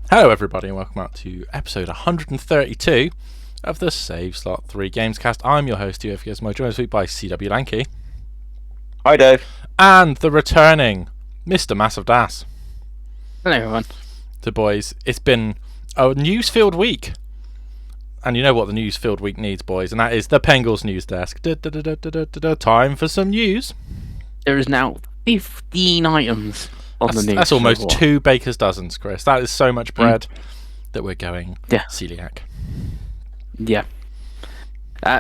Hello everybody and welcome out to episode 132 of the Save Slot 3 Gamescast. I'm your host, UF Gizmo, joined this week by CW Lanky. Hi Dave. And the returning Mr. Massive Das. Hello everyone. So boys, it's been a news-filled week. And you know what the news-filled week needs, boys, and that is the Pengles news desk. Time for some news. There is now 15 items on the news. That's almost 2 baker's dozens, Chris. That is so much bread that we're going celiac. Yeah.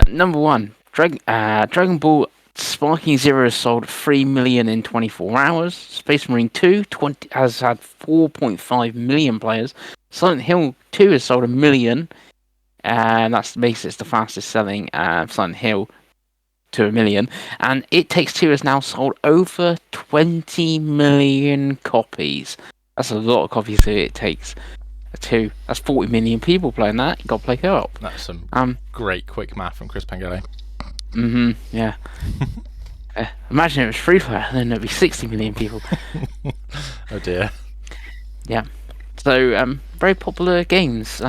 Number one, Dragon Ball Sparking Zero has sold 3 million in 24 hours. Space Marine 2 has had 4.5 million players. Silent Hill 2 has sold 1 million. And that makes it the fastest selling Silent Hill to 1 million. And It Takes Two has now sold over 20 million copies. That's a lot of copies that It Takes Two. That's 40 million people playing that. You got to play co-op. That's some great quick math from Chris Pengi. Yeah. Imagine it was free fire, then there'd be 60 million people. Oh dear. Yeah. So, very popular games.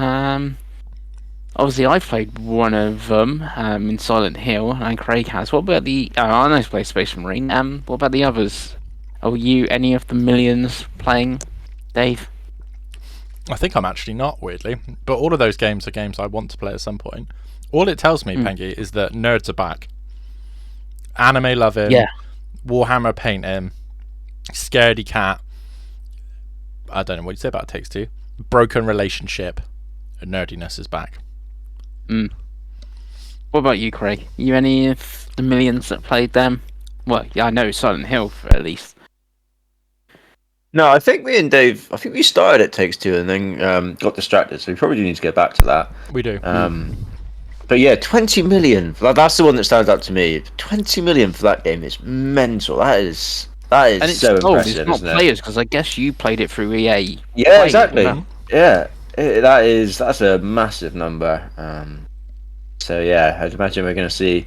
Obviously, I played one of them in Silent Hill, and Craig has. What about the... I know play Space Marine. What about the others? Are you any of the millions playing, Dave? I think I'm actually not, weirdly. But all of those games are games I want to play at some point. All it tells me, Pengi, is that nerds are back. Anime love him. Yeah. Warhammer paint him. Scaredy cat. I don't know what you say about It Takes Two. Broken relationship. And nerdiness is back. What about you, Craig? You any of the millions that played them? Well, yeah, I know Silent Hill, at least. No, I think me and Dave, we started It Takes Two and then got distracted, so we probably do need to get back to that. We do. But yeah, 20 million. That's the one that stands out to me. 20 million for that game is mental. That is And it's so impressive, it's not isn't it? players, because I guess you played it through EA. Yeah, exactly. Yeah, that's a massive number. So yeah, I'd imagine we're going to see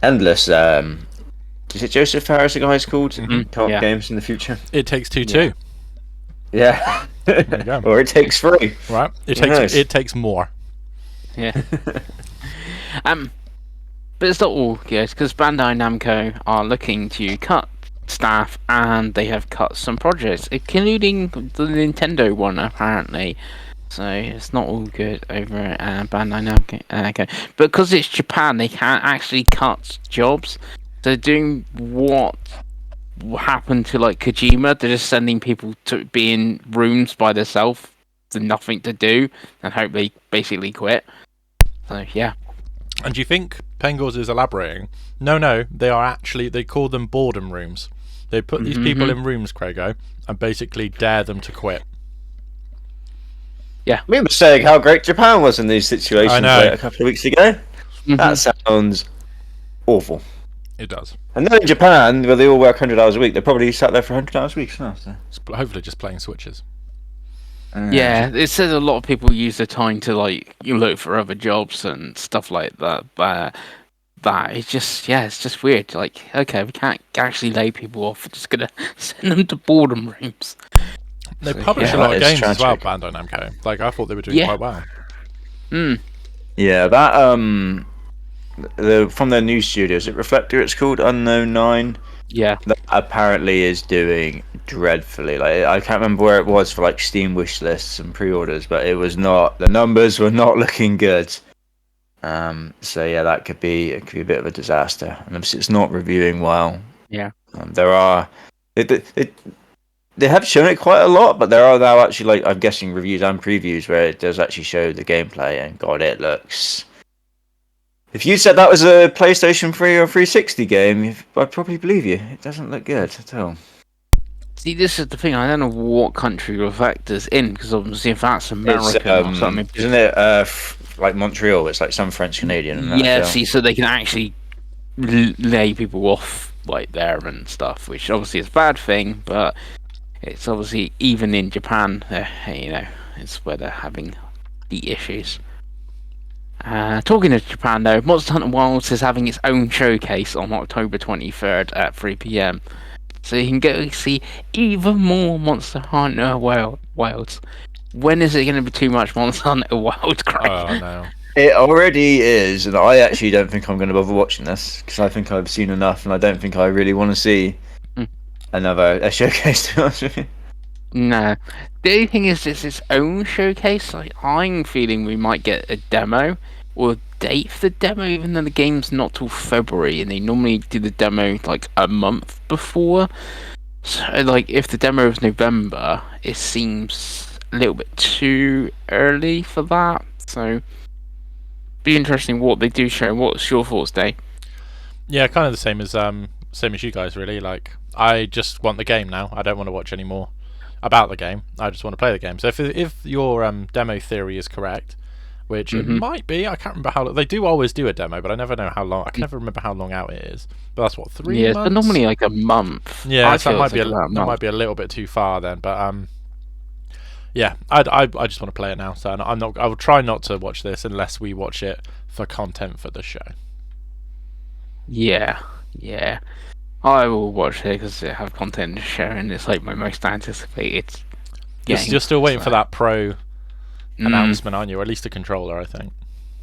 endless. Is it Joseph Harris, the guy who's called? Co-op games in the future. It Takes Two too. Yeah. There you go. Or It Takes Three. Right. It takes more. Yeah. But it's not all good, because Bandai Namco are looking to cut staff, and they have cut some projects, including the Nintendo one, apparently. So it's not all good over at Bandai Namco. But because it's Japan, they can't actually cut jobs. They're doing what happened to like Kojima. They're just sending people to be in rooms by themselves with nothing to do, and hope they basically quit. So yeah. And do you think Pengles is elaborating? No, they call them boredom rooms. They put these people in rooms, Craigo, and basically dare them to quit. Yeah, we were saying how great Japan was in these situations a couple of weeks ago. That sounds awful. It does. And then in Japan, where they all work 100 hours a week, they probably sat there for 100 hours a week. So. Hopefully just playing Switches. Yeah, it says a lot of people use the time to look for other jobs and stuff like that. But it's just weird. Like, okay, we can't actually lay people off. We're just gonna send them to boredom rooms. They publish a lot of games as well, Bandai Namco. Like, I thought they were doing quite well. Yeah, that from their new studios, it Reflector, it's called Unknown 9. Yeah, that apparently is doing dreadfully. Like, I can't remember where it was for like Steam wish lists and pre-orders, but it was not. The numbers were not looking good. So yeah, that could be a bit of a disaster, and obviously it's not reviewing well. Yeah, there are. They have shown it quite a lot, but there are now actually, like, I'm guessing, reviews and previews where it does actually show the gameplay, and God, it looks... If you said that was a PlayStation 3 or 360 game, I'd probably believe you. It doesn't look good at all. See, this is the thing, I don't know what country Reflector's in, because obviously if that's American or something... Isn't it, like Montreal? It's like some French-Canadian. Yeah, see, so they can actually lay people off, like, there and stuff, which obviously is a bad thing, but... It's obviously, even in Japan, it's where they're having the issues. Talking of Japan, though, Monster Hunter Wilds is having its own showcase on October 23rd at 3 PM. So you can go see even more Monster Hunter Wilds. when is it going to be too much Monster Hunter Wild, Craig? Oh no. It already is, and I actually don't think I'm going to bother watching this because I think I've seen enough, and I don't think I really want to see Mm. another showcase. To be honest with you. No. The only thing is, it's its own showcase. Like, I'm feeling we might get a demo or a date for the demo, even though the game's not till February, and they normally do the demo like a month before. So, like, if the demo is November, it seems a little bit too early for that. So, be interesting what they do show. What's your thoughts, Dave? Yeah, kind of the same as you guys, really. Like, I just want the game now. I don't want to watch any more about the game. I just want to play the game. So if your demo theory is correct, which it might be, I can't remember how they do always do a demo, but I never know how long. I can never remember how long out it is. But that's what 3 months. Yeah, but normally like a month. Yeah, so feel that it's like about a month. might be a little bit too far then. But yeah, I just want to play it now. So I'm not. I will try not to watch this unless we watch it for content for the show. Yeah. I will watch it because it have content to share, and it's like my most anticipated game. You're still waiting for that pro Mm, announcement, aren't you? Or at least a controller, I think.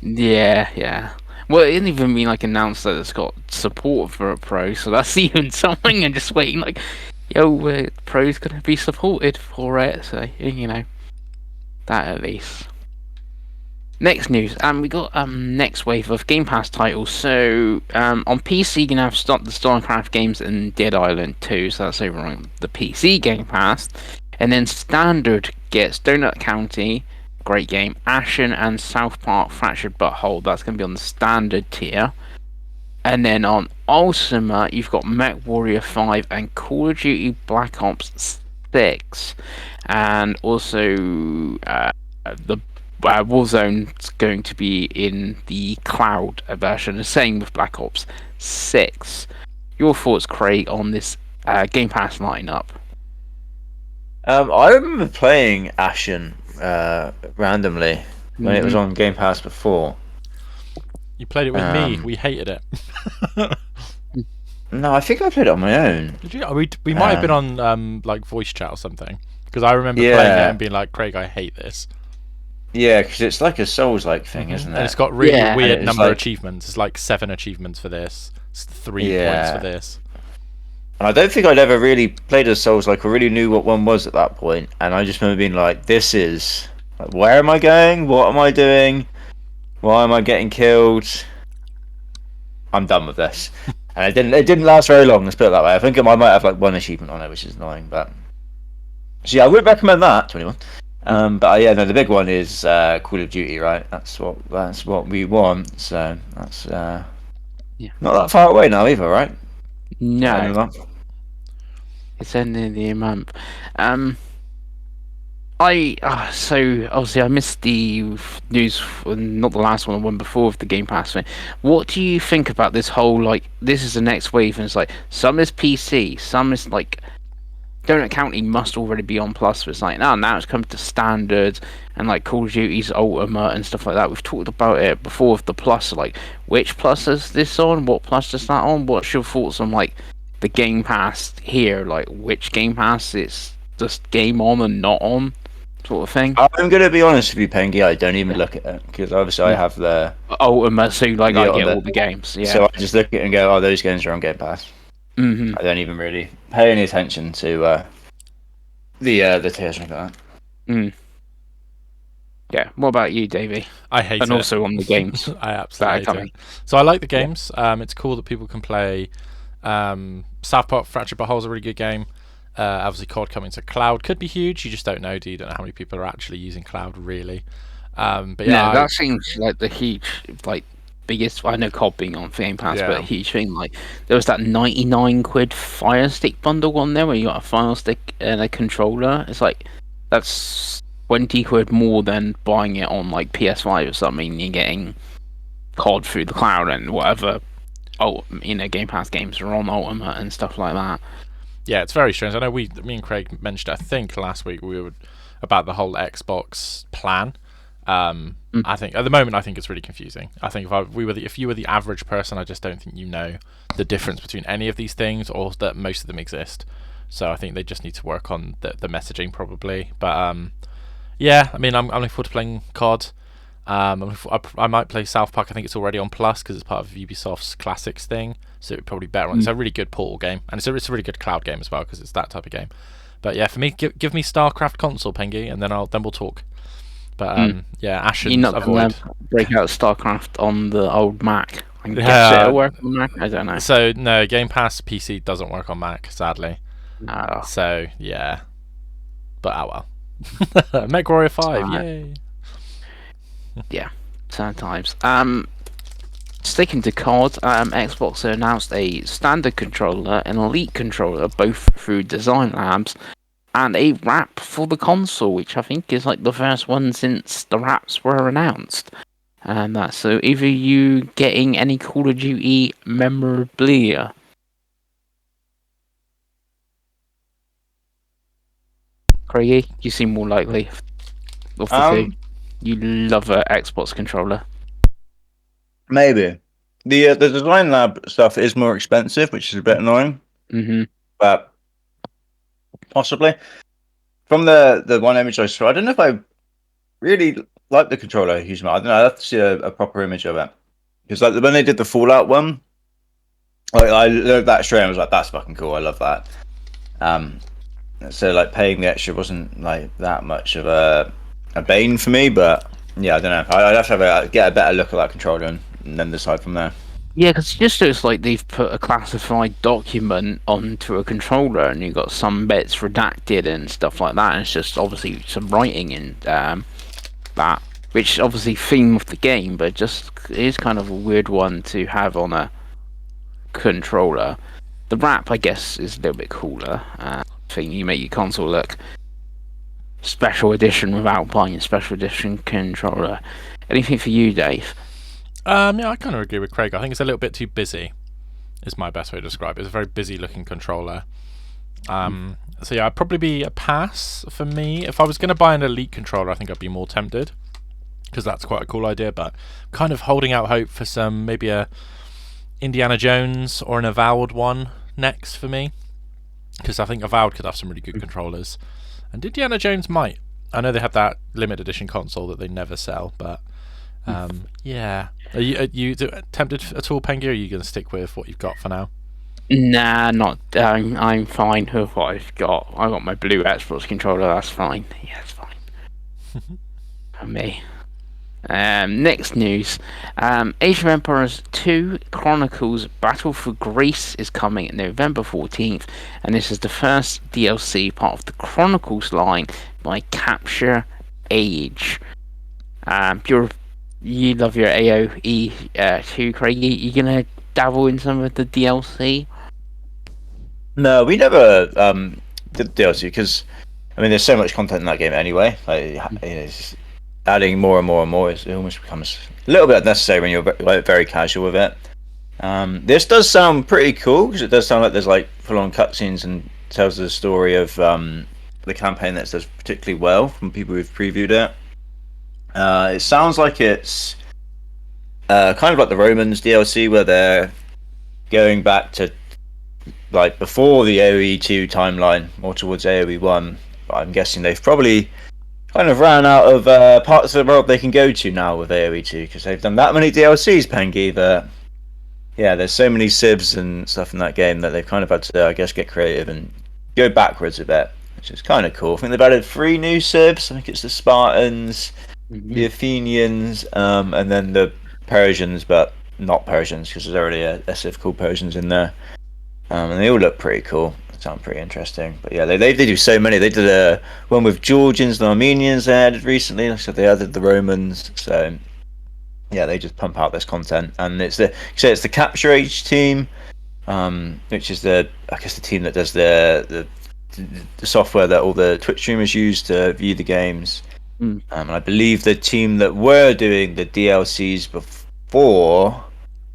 yeah. Well, it didn't even mean like announced that it's got support for a pro, so that's even something. And just waiting, like, yo, pro's gonna be supported for it, so you know that at least. Next news, we got next wave of Game Pass titles. So on PC, you can have the StarCraft games and Dead Island 2, so that's over on the PC Game Pass. And then standard gets Donut County, great game, Ashen and South Park Fractured Butthole. That's going to be on the standard tier. And then on Ultimate, you've got Mech Warrior 5 and Call of Duty Black Ops 6, and also the Warzone's going to be in the cloud version. The same with Black Ops 6. Your thoughts, Craig, on this Game Pass lineup? I remember playing Ashen randomly when it was on Game Pass before. You played it with me. We hated it. No, I think I played it on my own. Did you? We might have been on like voice chat or something, because I remember playing it and being like, Craig, I hate this. Yeah, because it's like a Souls-like thing, isn't it? And it's got really weird number like, achievements. It's like 7 achievements for this. It's 3 points for this. And I don't think I'd ever really played a Souls-like or really knew what one was at that point. And I just remember being like, this is... Like, where am I going? What am I doing? Why am I getting killed? I'm done with this. And it didn't last very long, let's put it that way. I think I might have like 1 achievement on it, which is annoying. But so yeah, I would recommend that to anyone. But yeah, no, the big one is Call of Duty, right? That's what we want. So that's not that far away now either, right? No, it's ending of the month. So obviously I missed the news, not the last one, the one before the Game Pass thing. What do you think about this whole, like, this is the next wave, and it's like some is PC, some is like Donut County must already be on Plus, but it's like now it's come to standard, and like Call of Duty's Ultimate and stuff like that. We've talked about it before with the Plus, like which Plus is this on? What Plus is that on? What's your thoughts on like the Game Pass here? Like which Game Pass it's just game on and not on, sort of thing. I'm gonna be honest with you, Pengi. I don't even look at it because obviously I have the Ultimate, so like I get all the games. Yeah. So I just look at it and go, oh, those games are on Game Pass. I don't even really pay any attention to the tiers like that. Yeah. What about you, Davey? I hate it. And also on the games. I absolutely hate it. So I like the games. It's cool that people can play. South Park Fractured Butthole is a really good game. Obviously, COD coming to cloud could be huge. You just don't know, do you? Don't know how many people are actually using cloud, really. But yeah, that seems like the huge, like, biggest. I know COD being on Game Pass, but a huge thing. Like, there was that 99 quid Fire Stick bundle on there where you got a Fire Stick and a controller. It's like that's 20 quid more than buying it on like PS5 or something. You're getting COD through the cloud and whatever. Game Pass games are on Ultimate and stuff like that. Yeah, it's very strange. I know me and Craig mentioned, I think last week we were about the whole Xbox plan. I think at the moment it's really confusing. I think if you were the average person, I just don't think you know the difference between any of these things, or that most of them exist. So I think they just need to work on the messaging probably. But Yeah, I mean, I'm looking forward to playing COD. I might play South Park. I think it's already on Plus because it's part of Ubisoft's Classics thing, so it'd probably better on. It's a really good Portal game, and it's a really good cloud game as well because it's that type of game. But yeah, for me, give me StarCraft console, Pengi, and then we'll talk. But yeah, Ashen You're not avoid. gonna break out StarCraft on the old Mac. I guess Yeah. it'll work on Mac. I don't know. So no, Game Pass PC doesn't work on Mac, sadly. No. So yeah, but well. MechWarrior 5, Alright. yay! Yeah, sometimes. Sticking to COD, Xbox announced a standard controller, an elite controller, both through Design Labs, and a wrap for the console, which I think is like the first one since the wraps were announced. And that's so either you getting any Call of Duty memorabilia. Craigie, you seem more likely of the two. You love a Xbox controller. Maybe the design lab stuff is more expensive, which is a bit annoying. Mm-hmm. But possibly from the one image I saw, I don't know if I really like the controller a huge amount. I don't know. I have to see a proper image of it because like when they did the Fallout one, I looked that straight and I was like, that's fucking cool. I love that. So like paying the extra wasn't like that much of a bane for me, but yeah, I don't know. I'd have to get a better look at that controller and then decide from there. Yeah, because it just looks like they've put a classified document onto a controller, and you've got some bits redacted and stuff like that. And it's just obviously some writing in that, which obviously theme of the game, but just is kind of a weird one to have on a controller. The wrap, I guess, is a little bit cooler. Thing you make your console look special edition without buying a special edition controller. Anything for you, Dave? Yeah, I kind of agree with Craig. I think it's a little bit too busy, is my best way to describe it. It's a very busy looking controller. So yeah, I'd probably be a pass for me. If I was going to buy an Elite controller, I think I'd be more tempted, because that's quite a cool idea, but I'm kind of holding out hope for some, maybe a Indiana Jones or an Avowed one next for me, because I think Avowed could have some really good controllers, and Indiana Jones might. I know they have that limited edition console that they never sell, but yeah. Are you tempted at all, Pengi, or are you going to stick with what you've got for now? Nah, not. I'm fine with what I've got. I got my blue Xbox controller. That's fine. Yeah, it's fine for me. Next news. Age of Empires 2 Chronicles Battle for Greece is coming November 14th, and this is the first DLC part of the Chronicles line by Capture Age. You love your AoE too, Craig. You gonna dabble in some of the DLC? No, we never did DLC because I mean, there's so much content in that game anyway. Like, it's just adding more and more and more. It almost becomes a little bit unnecessary when you're very casual with it. This does sound pretty cool because it does sound like there's like full-on cutscenes and tells the story of the campaign that does particularly well from people who've previewed it. It sounds like it's kind of like the Romans DLC where they're going back to like before the AoE 2 timeline, more towards AoE 1. But I'm guessing they've probably kind of ran out of parts of the world they can go to now with AoE 2 because they've done that many DLCs, Pengi, that yeah, there's so many civs and stuff in that game that they've kind of had to, I guess, get creative and go backwards a bit, which is kind of cool. I think they've added 3 new civs. I think it's the Spartans, the Athenians, and then the Persians, but not Persians because there's already a civ called Persians in there. And they all look pretty cool. Sound pretty interesting. But yeah, they do so many. They did one with Georgians and Armenians they added recently. Like I said, they added the Romans. So yeah, they just pump out this content. And it's the Capture Age team, which is the team that does the software that all the Twitch streamers use to view the games. And I believe the team that were doing the DLCs before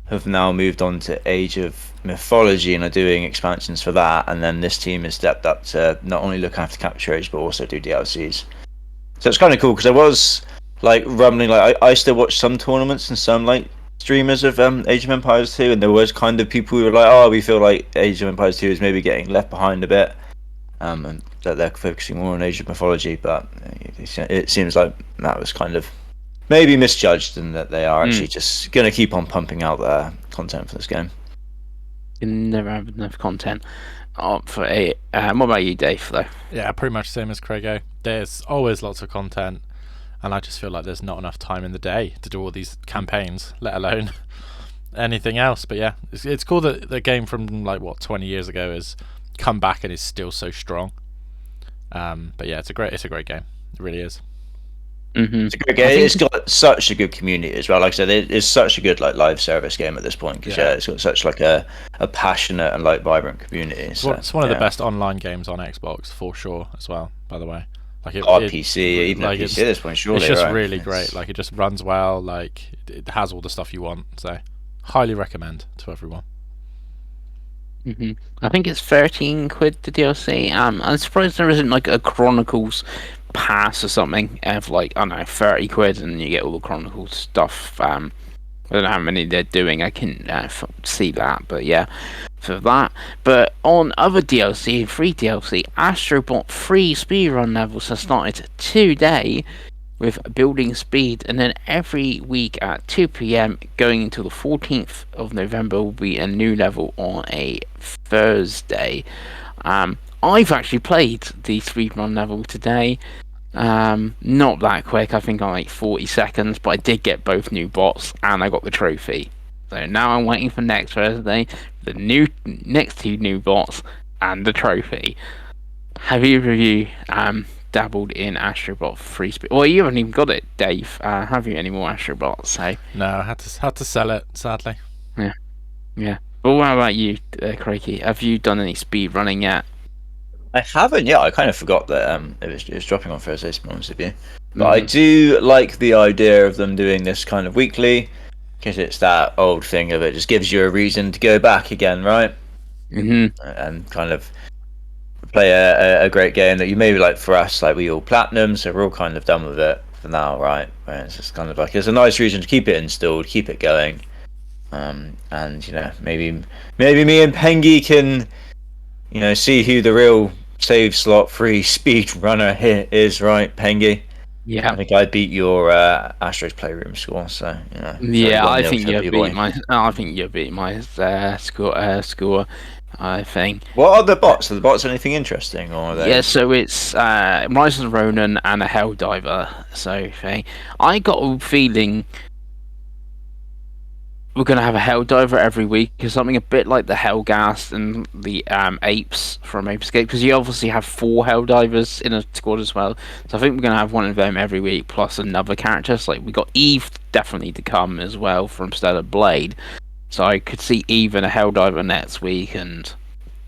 have now moved on to Age of Mythology and are doing expansions for that, and then this team has stepped up to not only look after Capture Age but also do DLCs. So it's kind of cool because I was like rumbling, like I still watch some tournaments and some like streamers of Age of Empires 2, and there was kind of people who were like, oh, we feel like Age of Empires 2 is maybe getting left behind a bit, and that they're focusing more on Age of Mythology, but it seems like that was kind of maybe misjudged, and that they are actually just going to keep on pumping out their content for this game. You never have enough content. For it. What about you, Dave? Though. Yeah, pretty much the same as Craigo. There's always lots of content, and I just feel like there's not enough time in the day to do all these campaigns, let alone anything else. But yeah, it's cool that the game from like 20 years ago has come back and is still so strong. But yeah, it's a great game. It really is. Mm-hmm. It's a great game. It's got such a good community as well. Like I said, it's such a good like live service game at this point because it's got such like a passionate and like vibrant community. It's one of the best online games on Xbox for sure as well. By the way, like PC, even like PC at this point, surely it's just really great. Like it just runs well. Like it has all the stuff you want. So highly recommend to everyone. Mm-hmm. I think it's £13 the DLC. I'm surprised there isn't like a Chronicles pass or something of like, I don't know, £30 and you get all the Chronicles stuff. I don't know how many they're doing. I can see that, but yeah, for that. But on other DLC, free DLC, Astrobot free speedrun levels have started today with building speed, and then every week at 2 p.m. going until the 14th of November will be a new level on a Thursday. I've actually played the speedrun level today. Not that quick, I think on like 40 seconds, but I did get both new bots and I got the trophy. So now I'm waiting for next Thursday, the next 2 new bots and the trophy. Have either of you dabbled in Astrobot free speed? Well, you haven't even got it, Dave. Have you any more Astrobots? So no, I had to sell it, sadly. Yeah. But what about you, Craigie? Have you done any speed running yet? I haven't yet. I kind of forgot that it was dropping on Thursday, to be honest with you. But I do like the idea of them doing this kind of weekly, because it's that old thing of it just gives you a reason to go back again, right? Mm-hmm. And kind of play a great game that you maybe like. For us, like we all platinum, so we're all kind of done with it for now, right? And it's just kind of like it's a nice reason to keep it installed, keep it going, and maybe me and Pengi can see who the real save slot free speed runner here is, right, Pengi? Yeah, I think I beat your Astro's Playroom score, so yeah, I think you beat my score. I think. What are the bots? Are the bots anything interesting, or are they? Yeah, so it's Rise of the Ronin and a Helldiver. So thing. I got a feeling we're gonna have a Helldiver every week, or something a bit like the Hellghast and the apes from Ape Escape, because you obviously have 4 Helldivers in a squad as well. So I think we're gonna have one of them every week, plus another character. So like we got Eve definitely to come as well from Stellar Blade. So I could see Eve and a Helldiver next week, and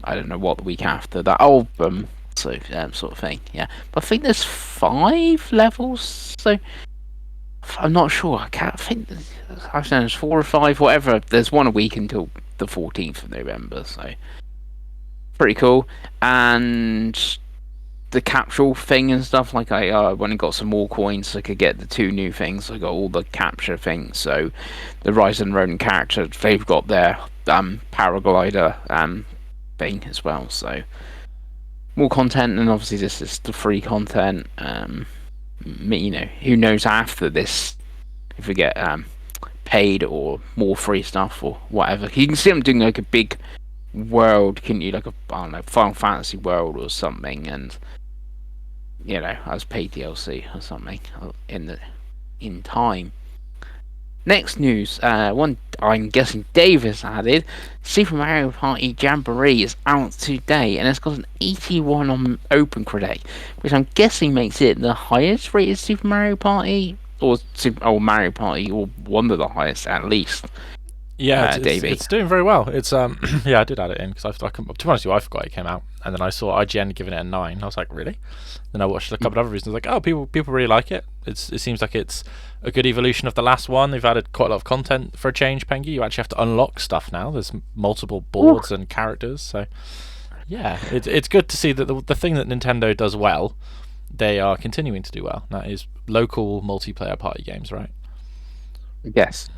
I don't know what the week after that album. So sort of thing. Yeah, but I think there's 5 levels. So I'm not sure. I can't think. I don't know, there's 4 or 5, whatever. There's one a week until the 14th of November, so pretty cool. And the capsule thing and stuff, like I went and got some more coins so I could get the 2 new things. I got all the capture things. So the Rise and Ronin character, they've got their paraglider thing as well. So more content, and obviously this is the free content. Who knows after this if we get paid or more free stuff or whatever. You can see them doing like a big world, can you, like Final Fantasy world or something, and as paid DLC or something in time. Next news, one I'm guessing Dave has added, Super Mario Party Jamboree is out today, and it's got an 81 on OpenCritic, which I'm guessing makes it the highest rated Super Mario Party, or Mario Party, or one of the highest at least. Yeah, it's doing very well. It's yeah, I did add it in because to be honest with you, I forgot it came out, and then I saw IGN giving it a 9. I was like, really? Then I watched a couple of other reviews, and I was like, oh, people really like it. It seems like it's a good evolution of the last one. They've added quite a lot of content for a change, Pengi. You actually have to unlock stuff now. There's multiple boards and characters, so yeah, it's good to see that the thing that Nintendo does well, they are continuing to do well. That is local multiplayer party games, right? Yes.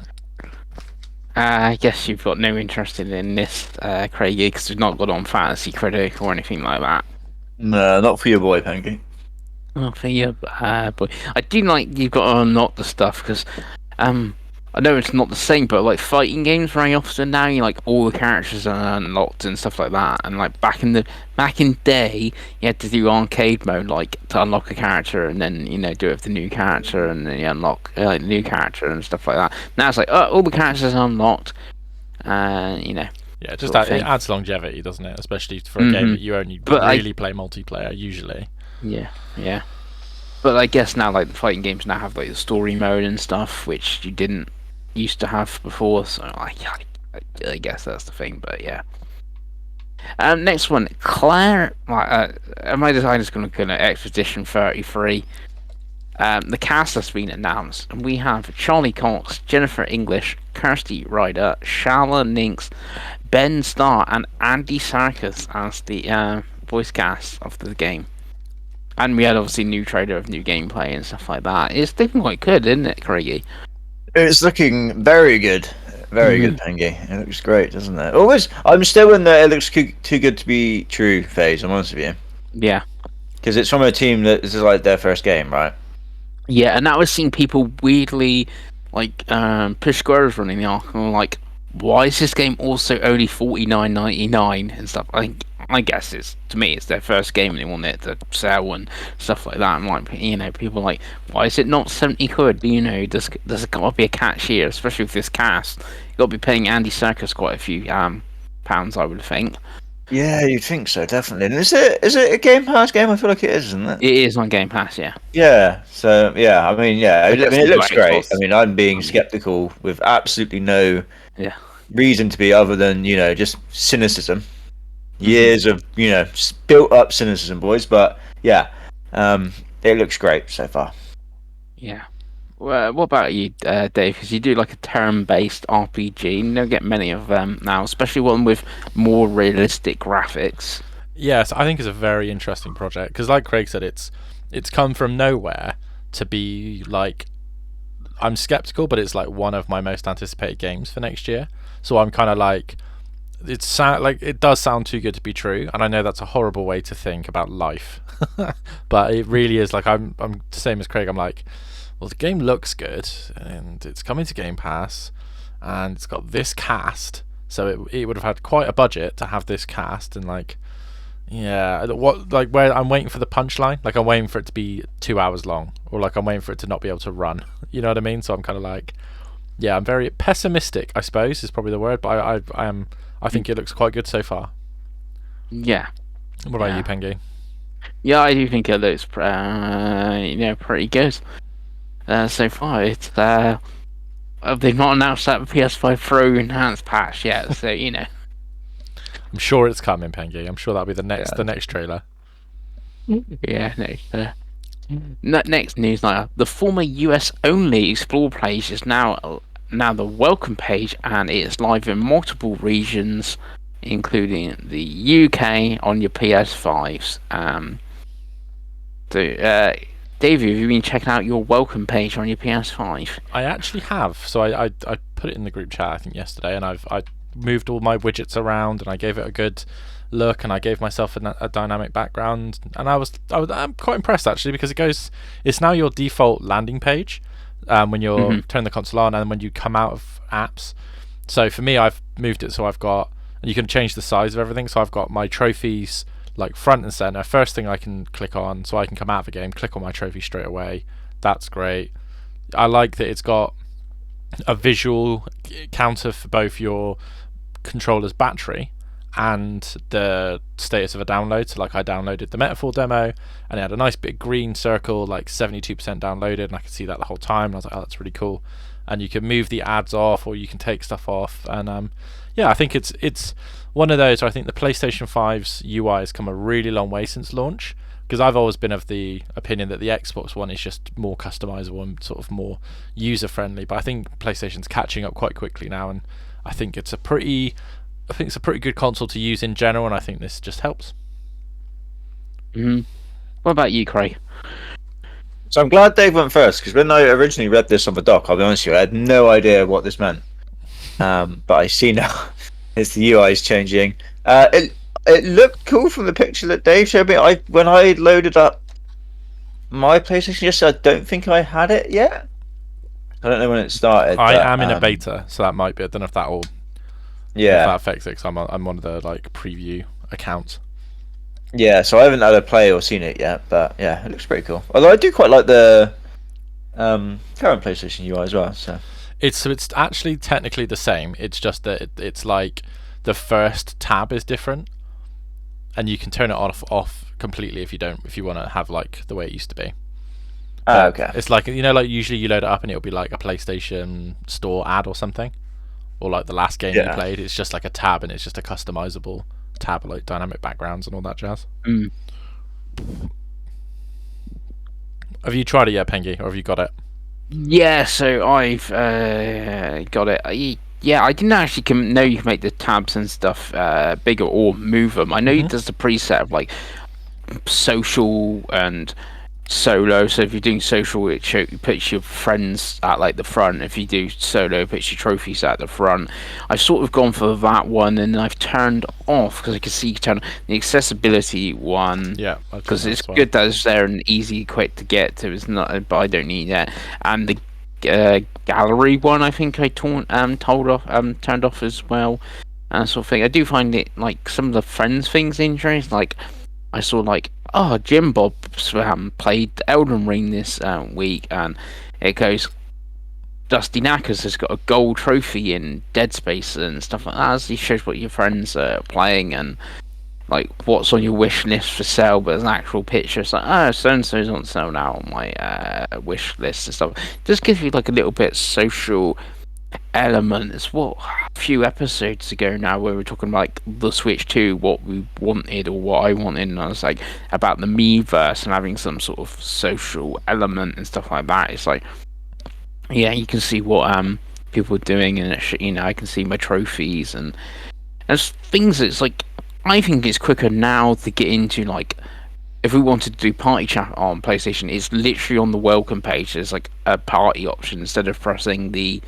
I guess you've got no interest in this, Craigie, because we've not got on Fantasy Critic or anything like that. No, not for your boy, Pengi. Oh, for you, boy. I do like you've got to unlock the stuff because, I know it's not the same, but like fighting games very often now, you like all the characters are unlocked and stuff like that. And like back in day, you had to do arcade mode like to unlock a character, and then do it with the new character, and then you unlock the new character and stuff like that. Now it's like all the characters are unlocked, Yeah, just sort of it thing. adds longevity, doesn't it? Especially for a game that you only But really play multiplayer usually. yeah. But I guess now, like the fighting games now have like the story mode and stuff, which you didn't used to have before. So I guess that's the thing. But yeah. Next one, Claire. My designer's going to call it Expedition 33. The cast has been announced, and we have Charlie Cox, Jennifer English, Kirsty Ryder, Shala Ninks, Ben Starr, and Andy Serkis as the voice cast of the game. And we had obviously new trailer of new gameplay and stuff like that. It's looking quite good, isn't it, Craigie? It's looking very good. Very good, Pengi. It looks great, doesn't it? Always, I'm still in the it looks too good to be true phase, I'm honest with you. Yeah. Because it's from a team that this is like their first game, right? Yeah, and I was seeing people weirdly, like, Push Square is running the arc, and like, why is this game also only $49.99 and stuff? I guess to me, it's their first game and they want it to sell and stuff like that. And like, people are like, why is it not 70 quid? But there's got to be a catch here, especially with this cast. You've got to be paying Andy Serkis quite a few pounds, I would think. Yeah, you'd think so, definitely. And is it a Game Pass game? I feel like it is, isn't it? It is on Game Pass, yeah. Yeah. So yeah, I mean, it looks great. Xbox. I mean, I'm being skeptical with absolutely no reason to be other than just cynicism. Years of built up cynicism, boys. But yeah, it looks great so far. Yeah. Well, what about you, Dave? Because you do like a turn-based RPG. You don't get many of them now, especially one with more realistic graphics. Yes, I think it's a very interesting project because, like Craig said, it's come from nowhere to be like. I'm skeptical, but it's like one of my most anticipated games for next year. So I'm kind of like, it does sound too good to be true, and I know that's a horrible way to think about life, but it really is. Like I'm the same as Craig. I'm like, well, the game looks good, and it's coming to Game Pass, and it's got this cast, so it would have had quite a budget to have this cast, and like, yeah, where I'm waiting for the punchline, like I'm waiting for it to be 2 hours long, or like I'm waiting for it to not be able to run. You know what I mean? So I'm kind of like, yeah, I'm very pessimistic, I suppose is probably the word, but I think it looks quite good so far. Yeah. What about you, Pengi? Yeah, I do think it looks pretty good so far. It's they've not announced that PS5 Pro enhanced patch yet, so I'm sure it's coming, Pengi. I'm sure that'll be the next trailer. Yeah, next news night. The former US only Explore page is now the welcome page, and it's live in multiple regions, including the UK on your PS5s. David, have you been checking out your welcome page on your PS5? I actually have. So I put it in the group chat I think yesterday, and I moved all my widgets around, and I gave it a good look, and I gave myself a dynamic background, and I'm quite impressed actually, because it's now your default landing page when you're turn the console on and when you come out of apps. So for me, I've moved it so I've got, and you can change the size of everything, so I've got my trophies like front and center, first thing I can click on, so I can come out of a game, click on my trophy straight away. That's great. I like that it's got a visual counter for both your controller's battery and the status of a download. So like I downloaded the Metaphor demo, and it had a nice big green circle, like 72% downloaded, and I could see that the whole time, and I was like, oh, that's really cool. And you can move the ads off, or you can take stuff off, and yeah, I think it's one of those where I think the PlayStation 5's UI has come a really long way since launch, because I've always been of the opinion that the Xbox One is just more customizable and sort of more user friendly, but I think PlayStation's catching up quite quickly now, and I think it's a pretty good console to use in general, and I think this just helps. What about you, Craig? So I'm glad Dave went first, because when I originally read this on the doc, I'll be honest with you, I had no idea what this meant. But I see now as the UI is changing. It looked cool from the picture that Dave showed me. When I loaded up my PlayStation yesterday, I don't think I had it yet. I don't know when it started. I But, am in a beta, so that might be. I don't know if that will, if that yeah, affects it. Cause I'm one of the like preview accounts. yeah. So I haven't had a play or seen it yet, but yeah, it looks pretty cool. Although I do quite like the current PlayStation UI as well. So It's actually technically the same. It's just that it's like the first tab is different, and you can turn it off completely if you want to have like the way it used to be. But okay. it's like, like usually you load it up and it'll be like a PlayStation Store ad or something, or like the last game you Yeah. played. It's just like a tab and it's just a customizable tab, like dynamic backgrounds and all that jazz. Mm. Have you tried it yet, Pengi, or have you got it? Yeah, so I've got it. Yeah, I didn't actually know you can make the tabs and stuff bigger or move them. I know there's the preset of like social and solo. So if you're doing social, it puts your friends at like the front. If you do solo, it puts your trophies at the front. I've sort of gone for that one, and I've turned off because I can see you turn the accessibility one. Yeah, Because it's good that it's there and easy, quick to get to. It's not, but I don't need that. And the gallery one, I think I turned off as well. And sort of thing. I do find it like some of the friends things interesting. Like I saw like Jim Bob played Elden Ring this week, and it goes. Dusty Knackers has got a gold trophy in Dead Space and stuff like that. So it shows what your friends are playing and like what's on your wish list for sale, but there's an actual picture. It's like, so and so's on sale now on my wish list and stuff. Just gives you like a little bit social element. It's what a few episodes ago now where we were talking about like the Switch 2, what we wanted or what I wanted, and I was like about the Miiverse and having some sort of social element and stuff like that. It's like, yeah, you can see what people are doing, and I can see my trophies and there's things that's like I think it's quicker now to get into like if we wanted to do party chat on PlayStation, it's literally on the welcome page. There's like a party option instead of pressing the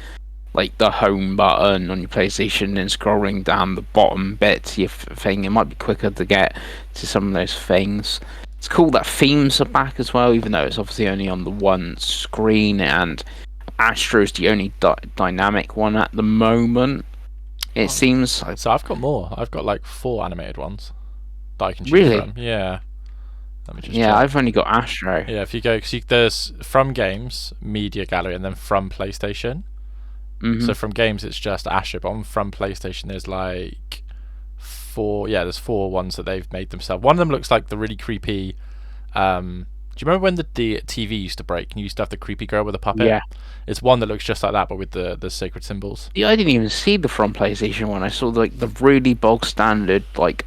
home button on your PlayStation and scrolling down the bottom bit to your thing. It might be quicker to get to some of those things. It's cool that themes are back as well, even though it's obviously only on the one screen, and Astro's the only dynamic one at the moment. It seems like. So I've got more. I've got like 4 animated ones that I can choose Really? from. Yeah. Let me just Yeah, check. I've only got Astro. Yeah, if you go, because there's from games, media gallery, and then from PlayStation. Mm-hmm. So from games, it's just Astro, but on from PlayStation, there's like 4. Yeah, there's 4 ones that they've made themselves. One of them looks like the really creepy. Do you remember when the TV used to break and you used to have the creepy girl with a puppet? Yeah. It's one that looks just like that, but with the sacred symbols. Yeah, I didn't even see the from PlayStation one. I saw like the really bog standard like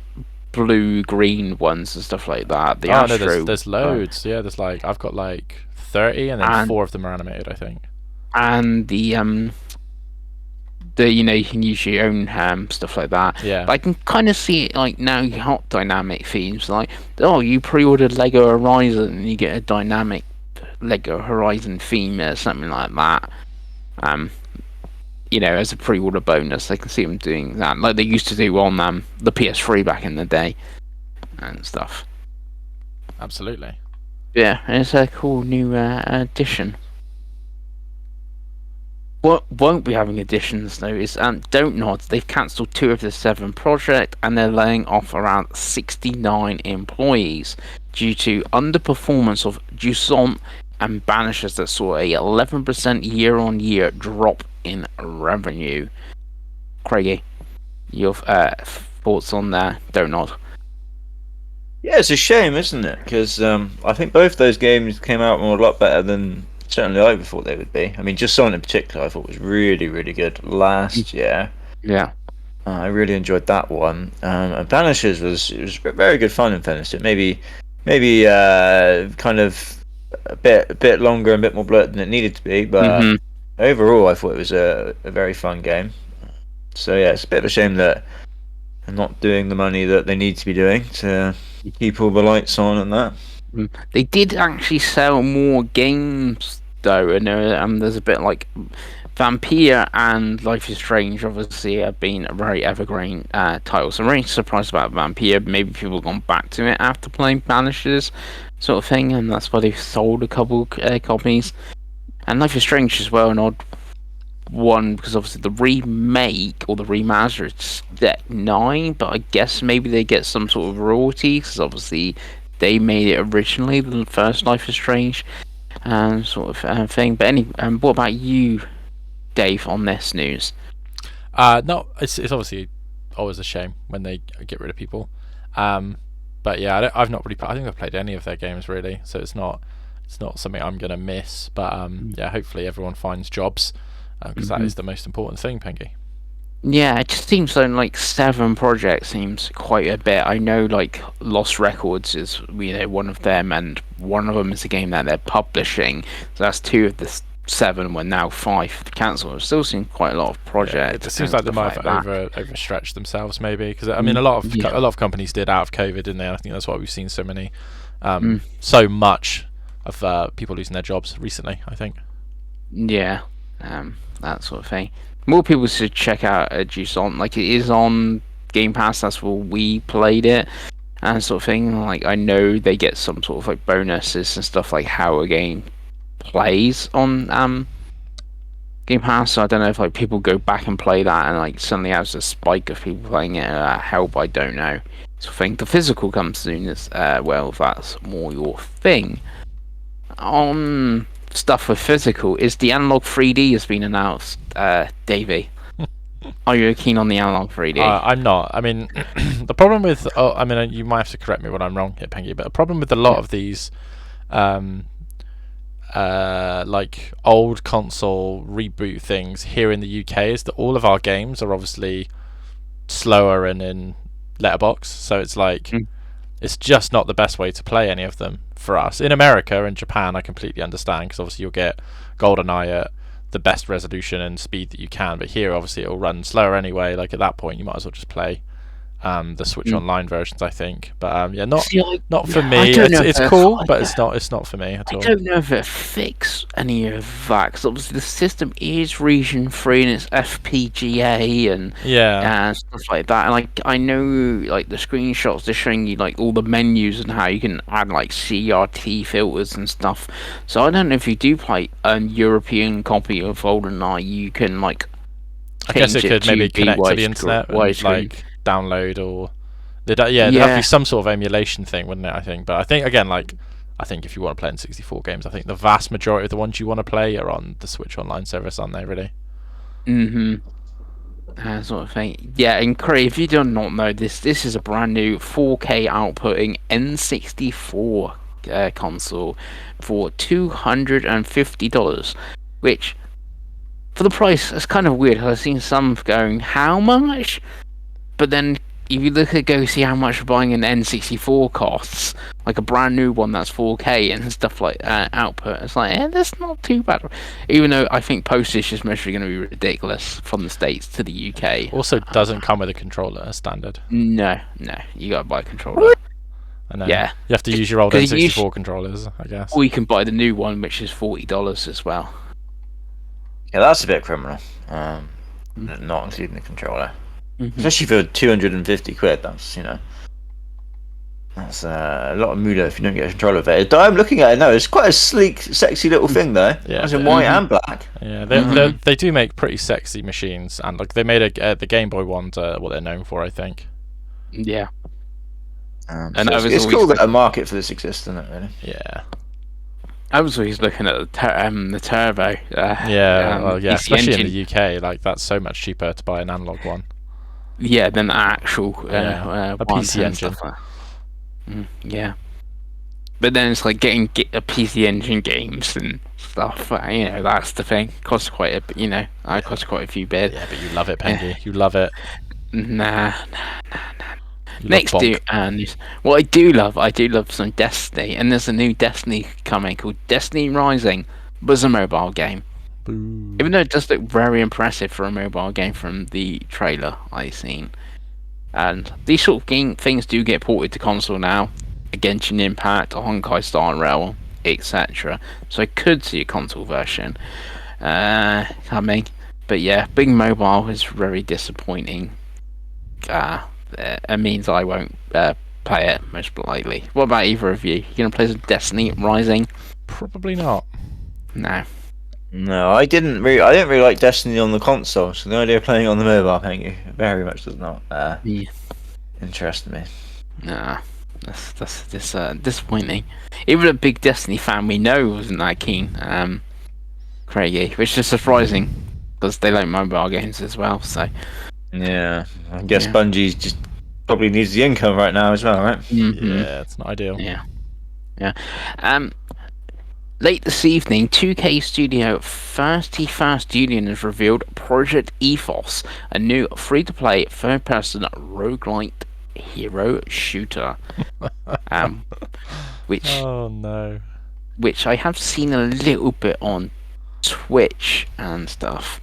blue green ones and stuff like that. The Astro. No, there's loads. Yeah, there's like I've got like 30, and then 4 of them are animated, I think. And the you can use your own stuff like that. Yeah. But I can kind of see it like now you hot dynamic themes like you pre-ordered Lego Horizon and you get a dynamic Lego Horizon theme or something like that. As a pre-order bonus, I can see them doing that like they used to do on the PS3 back in the day and stuff. Absolutely. Yeah, it's a cool new addition. What won't be having additions though is Don't Nod. They've cancelled 2 of the 7 projects and they're laying off around 69 employees due to underperformance of Jusant and Banishers that saw a 11% year-on-year drop in revenue. Craigie, your thoughts on Don't Nod? Yeah, it's a shame, isn't it? Because I think both those games came out a lot better than certainly I thought they would be. I mean, just Sonic in particular, I thought was really, really good last year. Yeah, I really enjoyed that one. And Banishers was very good fun in fairness. It maybe kind of a bit longer and a bit more blurred than it needed to be, but overall, I thought it was a very fun game. So yeah, it's a bit of a shame that they're not doing the money that they need to be doing to keep all the lights on and that. They did actually sell more games though, and there's a bit like Vampire and Life is Strange obviously have been very evergreen titles. I'm really surprised about Vampire. Maybe people have gone back to it after playing Banishers. sort of thing, and that's why they've sold a couple copies. And Life is Strange as well, an odd one, because obviously the remake or the remaster is Deck 9, but I guess maybe they get some sort of royalty, because obviously they made it originally, the first Life is Strange sort of thing. But what about you, Dave, on this news? No, it's obviously always a shame when they get rid of people. But yeah, I've not really. I think I've played any of their games really, so it's not something I'm gonna miss. But yeah, hopefully everyone finds jobs because that is the most important thing, Pengi. Yeah, it just seems like 7 projects seems quite a bit. I know like Lost Records is one of them, and one of them is a game that they're publishing. So that's 2 of the 7. Were now 5 to cancel. It still seems quite a lot of projects. It seems like they might have overstretched themselves, maybe, because I mean a lot of companies did out of COVID, didn't they? I think that's why we've seen so many, so much of people losing their jobs recently, I think. Yeah, that sort of thing. More people should check out Juice On. Like, it is on Game Pass. That's where we played it, and sort of thing. Like, I know they get some sort of like bonuses and stuff, like how a game plays on Game Pass. So I don't know if like people go back and play that and like suddenly has a spike of people playing it. Help, I don't know. So I think the physical comes soon as well. If that's more your thing. On stuff with physical, is the analog 3D has been announced, Davey. Are you keen on the analog 3D? I'm not. I mean, the problem with I mean, you might have to correct me when I'm wrong here, Pengi, but the problem with a lot of these like old console reboot things here in the UK is that all of our games are obviously slower and in letterbox, so it's like it's just not the best way to play any of them for us. In America and Japan, I completely understand, because obviously you'll get GoldenEye at the best resolution and speed that you can, but here obviously it'll run slower anyway. Like at that point you might as well just play the Switch Online versions, I think. But yeah, not for me. It's cool, but it's not for me at all. I don't know if it fixes any of that, because obviously the system is region free and it's FPGA and stuff like that. And like I know like the screenshots they're showing you like all the menus and how you can add like CRT filters and stuff. So I don't know if you do play a European copy of GoldenEye, you can like I guess it could maybe connect to the internet and like download, or there'd have to be some sort of emulation thing, wouldn't it? I think, but I think again, like I think if you want to play in 64 games, I think the vast majority of the ones you want to play are on the Switch Online service, aren't they? Really. Sort of thing. Yeah, and Craig, if you do not know this is a brand new 4K outputting N64 console for $250, which for the price is kind of weird. I've seen some going, how much? But then if you go see how much buying an N64 costs, like a brand new one that's 4K and stuff like output, it's like, that's not too bad. Even though I think postage is mostly going to be ridiculous from the States to the UK. Also, doesn't come with a controller as standard. No, you got to buy a controller. I know. Yeah, you have to use your old N64 controllers, I guess. Or you can buy the new one, which is $40 as well. Yeah, that's a bit criminal. Not including the controller. Especially for 250 quid, that's that's a lot of moolah if you don't get a controller of it. I'm looking at it now. It's quite a sleek, sexy little thing though. Yeah, it's in white and black. Yeah, they do make pretty sexy machines, and like they made the Game Boy ones what they're known for, I think. Yeah. And it's cool that a market for this exists, isn't it? Really. Yeah. I was always looking at the turbo. Especially in the UK, like that's so much cheaper to buy an analog one. Yeah, than the actual a PC engine. Yeah, but then it's like getting a PC engine games and stuff. That's the thing. Costs quite a costs quite a few bit. Yeah, but you love it, Pengi. You love it. Nah. Next, what I do love some Destiny, and there's a new Destiny coming called Destiny Rising, but it's a mobile game. Boo. Even though it does look very impressive for a mobile game from the trailer I've seen. And these sort of things do get ported to console now. Genshin Impact, Honkai Star Rail, etc. So I could see a console version coming. But yeah, being mobile is very disappointing. It means I won't play it most likely. What about either of you? You gonna play some Destiny Rising? Probably not. No. No, I didn't really like Destiny on the console, so the idea of playing on the mobile Pengi very much does not Yeah. interest me. Nah. That's disappointing. Even a big Destiny fan we know wasn't that keen. Craigie, which is surprising because they like mobile games as well. So Yeah, I guess Yeah. Bungie's just probably needs the income right now as well, right? Yeah, it's not ideal. Yeah. Late this evening, 2K Studio 31st Union has revealed Project Ethos, a new free-to-play third-person roguelite hero shooter. Which Oh no. which I have seen a little bit on Twitch and stuff,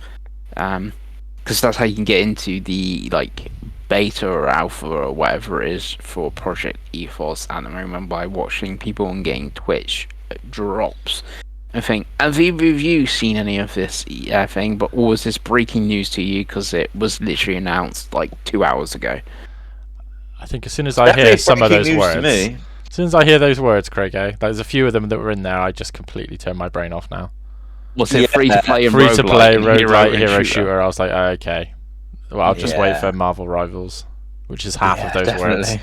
because that's how you can get into the beta or alpha or whatever it is for Project Ethos at the moment by watching people and getting Twitch drops. I think, have either of you seen any of this thing? But or was this breaking news to you because it was literally announced like 2 hours ago? I think as soon as I hear some of those Breaking news to words, me. as soon as I hear those words, Craig, there's a few of them that were in there. I just completely turned my brain off now. Was it free to play? Free to play roguelite hero shooter? shooter. I was like, okay. Well, I'll just wait Yeah. for Marvel Rivals, which is half of those Definitely. words.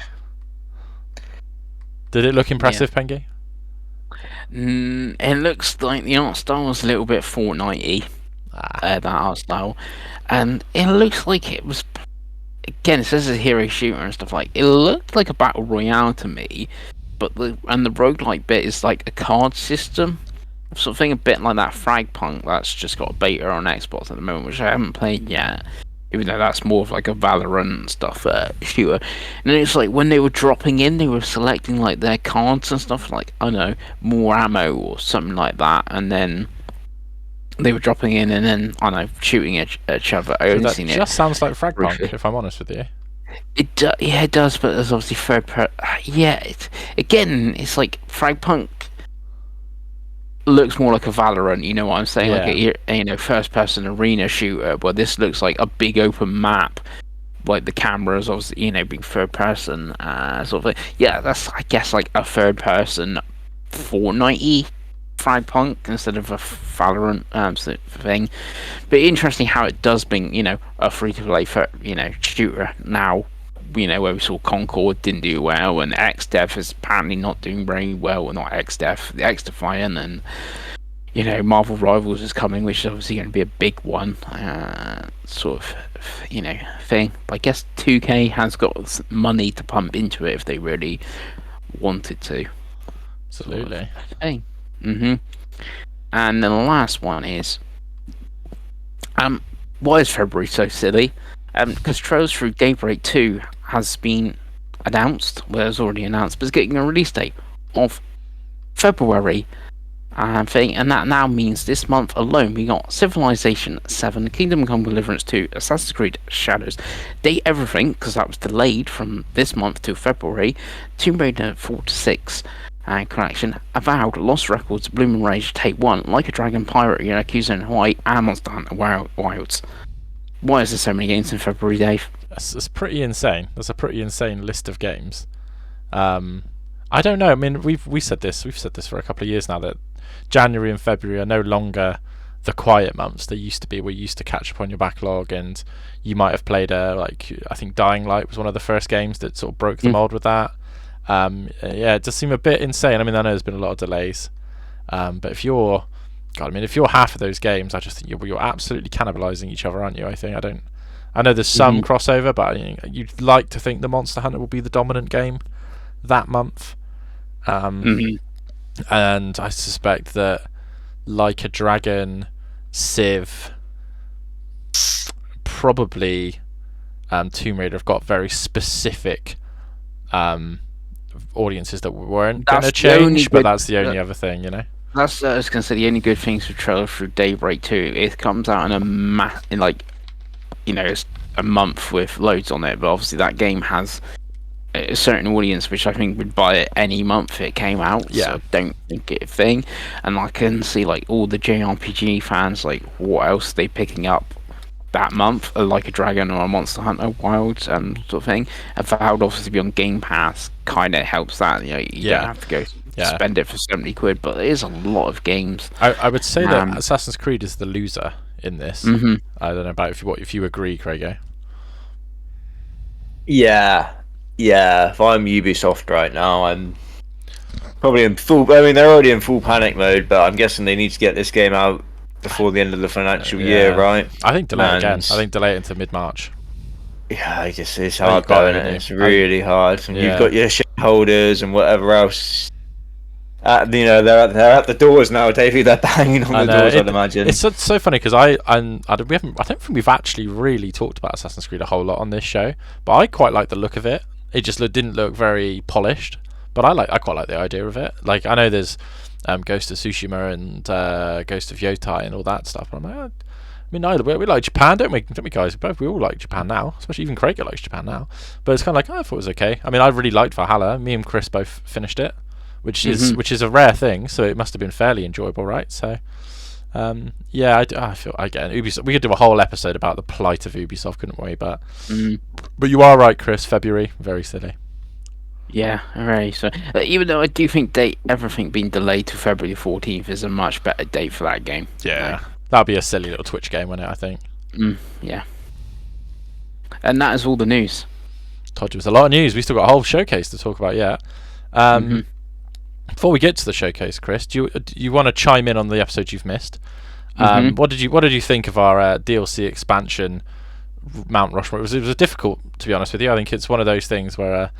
Did it look impressive, Pengi? It looks like the art style was a little bit Fortnite-y, that art style, and it looks like it was. Again, it says a hero shooter and stuff like. It looked like a battle royale to me, but the roguelike bit is like a card system, something a bit like that Fragpunk that's just got a beta on Xbox at the moment, which I haven't played yet. Even though that's more of like a Valorant stuff shooter, and it's like when they were dropping in, they were selecting like their cards and stuff, like I don't know, more ammo or something like that, and then they were dropping in and then I don't know, shooting at each other. I So only that seen just sounds like Fragpunk, briefly. if I'm honest with you. Yeah, it does, but there's obviously yeah, it's like Fragpunk looks more like a Valorant, you know what I'm saying? Yeah. Like a first-person arena shooter, but this looks like a big open map. Like the cameras, obviously, being third-person, sort of thing. Yeah, that's I guess like a third-person Fortnite-y Fragpunk instead of a Valorant sort of thing. But interesting how it does being, a free-to-play shooter now. Where we saw Concord didn't do well, and XDev is apparently not doing very well. Well, not XDev, the XDefiant, and Marvel Rivals is coming, which is obviously going to be a big one, sort of, thing. But I guess 2K has got money to pump into it if they really wanted to. Absolutely. Hey. And then the last one is, why is February so silly? Because Trails Through Daybreak 2 has been announced. Well, it was already announced, but it's getting a release date of February. And that now means this month alone we got Civilization 7, Kingdom Come Deliverance 2, Assassin's Creed Shadows, Date Everything, because that was delayed from this month to February, Tomb Raider 4 to 6, and Collection, Avowed, Lost Records, Bloom Rage, Take 1, Like a Dragon, Pirate, Yakuza in Hawaii, and Monster Hunter Wilds. Why is there so many games in February, Dave? That's pretty insane. That's a pretty insane list of games. I don't know. I mean, we've said this for a couple of years now that January and February are no longer the quiet months they used to be. We used to catch up on your backlog, and you might have played I think Dying Light was one of the first games that sort of broke the mold with that. Yeah, it does seem a bit insane. I mean, I know there's been a lot of delays, but if you're half of those games, I just think you're absolutely cannibalizing each other, aren't you? I know there's some crossover, but you'd like to think the Monster Hunter will be the dominant game that month. And I suspect that Like a Dragon, Civ, probably Tomb Raider have got very specific audiences that weren't going to change, but that's the only other thing, That's I was gonna say the only good things for Trails Through Daybreak 2. It comes out it's a month with loads on it, but obviously that game has a certain audience which I think would buy it any month it came out. Yeah. So I don't think it's a thing. And I can see all the JRPG fans, what else are they picking up that month, like a Dragon or a Monster Hunter Wilds sort of thing. Avowed obviously be on Game Pass kind of helps that. You know, you don't have to go spend it for 70 quid, but it is a lot of games. I would say that Assassin's Creed is the loser in this. I don't know about if you agree, Craigo. Yeah. If I'm Ubisoft right now, I'm probably in full. I mean, they're already in full panic mode, but I'm guessing they need to get this game out before the end of the financial year, right? I think delay it again. I think delay it into mid-March. Yeah, it's hard going. It's really hard. And you've got your shareholders and whatever else. They're at the doors now, Davey. They're banging on the doors. I'd imagine. It's so funny because I don't think we've actually really talked about Assassin's Creed a whole lot on this show, but I quite like the look of it. It just didn't look very polished, but I quite like the idea of it. Like, I know there's Ghost of Tsushima and Ghost of Yotai and all that stuff. I'm like, we like Japan, don't we guys? We all like Japan now, especially even Craig likes Japan now. But it's kind of like, I thought it was okay. I mean, I really liked Valhalla. Me and Chris both finished it, which is a rare thing. So it must have been fairly enjoyable, right? So, I feel again, Ubisoft. We could do a whole episode about the plight of Ubisoft, couldn't we? But you are right, Chris. February, very silly. Yeah, very. So even though I do think everything being delayed to February 14th is a much better date for that game. Yeah, that'd be a silly little Twitch game, wouldn't it? I think. Yeah. And that is all the news. Told you it was a lot of news. We still got a whole showcase to talk about yet. Before we get to the showcase, Chris, do you want to chime in on the episodes you've missed? What did you think of our DLC expansion, Mount Rushmore? It was difficult, to be honest with you. I think it's one of those things where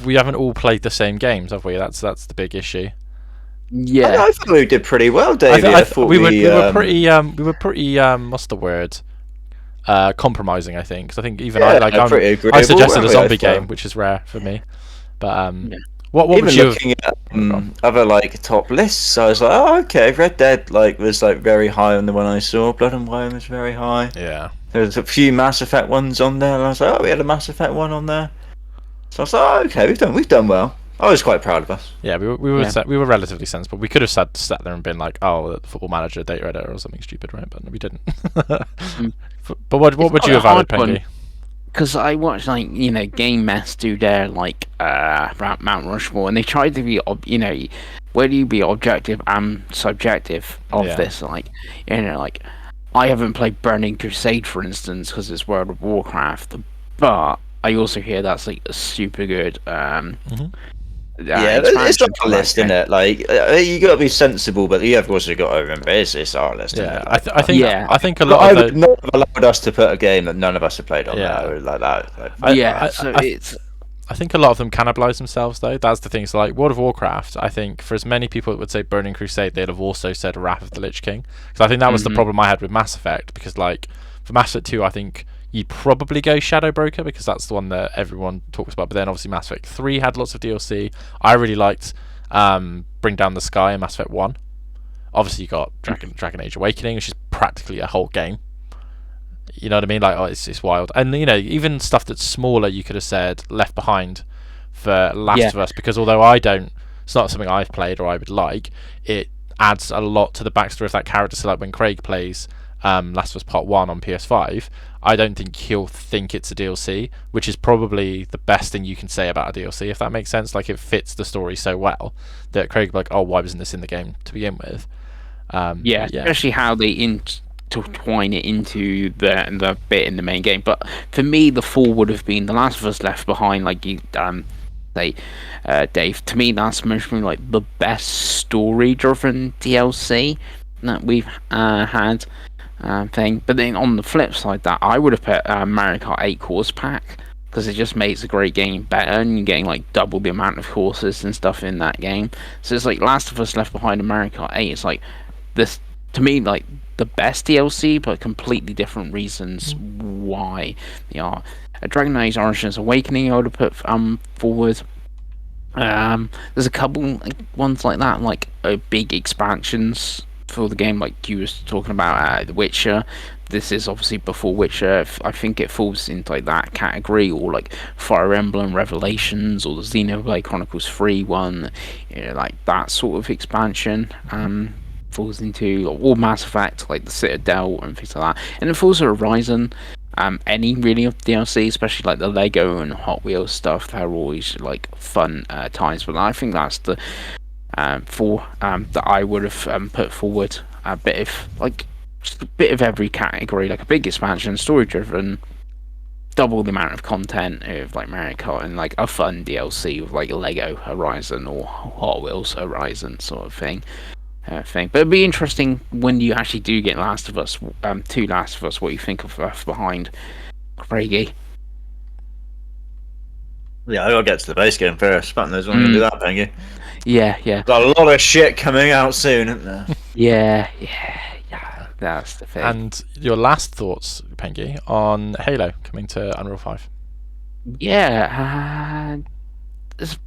we haven't all played the same games, have we? That's the big issue. Yeah, I thought we did pretty well, David. I thought we were pretty. What's the word? Compromising, I think. Because I think even I suggested a zombie game, which is rare for me. But what even would you looking at other top lists, I was like, oh, okay, Red Dead was very high on the one I saw. Blood and Wine was very high. Yeah. There's a few Mass Effect ones on there, and I was like, oh, we had a Mass Effect one on there. So I was like, oh, okay, we've done well. I was quite proud of us. Yeah, we were relatively sensible. We could have sat there and been like, oh, the Football Manager data editor or something stupid, right? But we didn't. But what would you have added, Pengi? Because I watched Game Mess do their Mount Rushmore, and they tried to be where do you be objective and subjective of this? I haven't played Burning Crusade, for instance, because it's World of Warcraft, but I also hear that's a super good. It's not a list, isn't it? You got to be sensible, but you have also got to remember it's our list. Yeah, I think a lot of not allowed us to put a game that none of us have played on there like that. I think a lot of them cannibalize themselves, though. That's the thing. So, World of Warcraft, I think for as many people that would say Burning Crusade, they'd have also said Wrath of the Lich King. Because I think that was the problem I had with Mass Effect. Because for Mass Effect 2, I think you'd probably go Shadow Broker because that's the one that everyone talks about. But then obviously Mass Effect 3 had lots of DLC. I really liked Bring Down the Sky in Mass Effect 1. Obviously you got Dragon Age Awakening, which is practically a whole game. You know what I mean? It's wild. And even stuff that's smaller, you could have said Left Behind for Last of Us, because although it's not something I've played or I would like, it adds a lot to the backstory of that character. So when Craig plays Last of Us Part 1 on PS5, I don't think he'll think it's a DLC, which is probably the best thing you can say about a DLC, if that makes sense. It fits the story so well that Craig will be like, oh, why wasn't this in the game to begin with? Especially how they intertwine it into the bit in the main game. But for me, the fall would have been The Last of Us Left Behind, like you say, Dave. To me, that's mostly the best story-driven DLC that we've had. Thing, but then on the flip side, that I would have put Mario Kart 8 course pack, because it just makes a great game better, and you're getting double the amount of courses and stuff in that game. So it's Last of Us Left Behind and Mario Kart 8. It's this to me the best DLC, but completely different reasons why they are. Dragon Age Origins Awakening I would have put forward. There's a couple ones like that, big expansions for the game, like you was talking about The Witcher. This is obviously before Witcher. I think it falls into that category, or Fire Emblem Revelations or the Xenoblade Chronicles 3 one, that sort of expansion falls into all Mass Effect, like the Citadel and things like that. And it falls to Horizon. Any really of DLC, especially like the Lego and Hot Wheels stuff, they're always like fun times. But I think that's the that I would have put forward a bit of like just a bit of every category, like a big expansion, story driven, double the amount of content of like Mario Kart, and like a fun DLC with like Lego Horizon or Hot Wheels Horizon sort of thing. But it'd be interesting when you actually do get Last of Us, to Last of Us, what you think of Left Behind, Craigie. Yeah, I gotta get to the base game first. But there's one to do that, Pengi. Yeah. Got a lot of shit coming out soon, isn't there? Yeah. That's the thing. And your last thoughts, Pengi, on Halo coming to Unreal 5? Yeah, it's a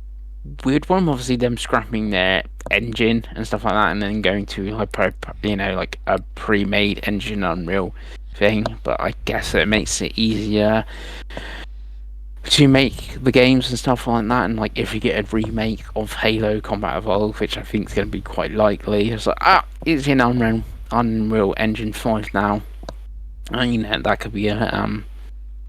weird one. Obviously, them scrapping their engine and stuff like that, and then going to like like a pre-made engine Unreal thing. But I guess it makes it easier to make the games and stuff like that. And like if you get a remake of Halo Combat Evolved, which I think is going to be quite likely, it's like it's in Unreal Engine 5 now. I mean, that could be a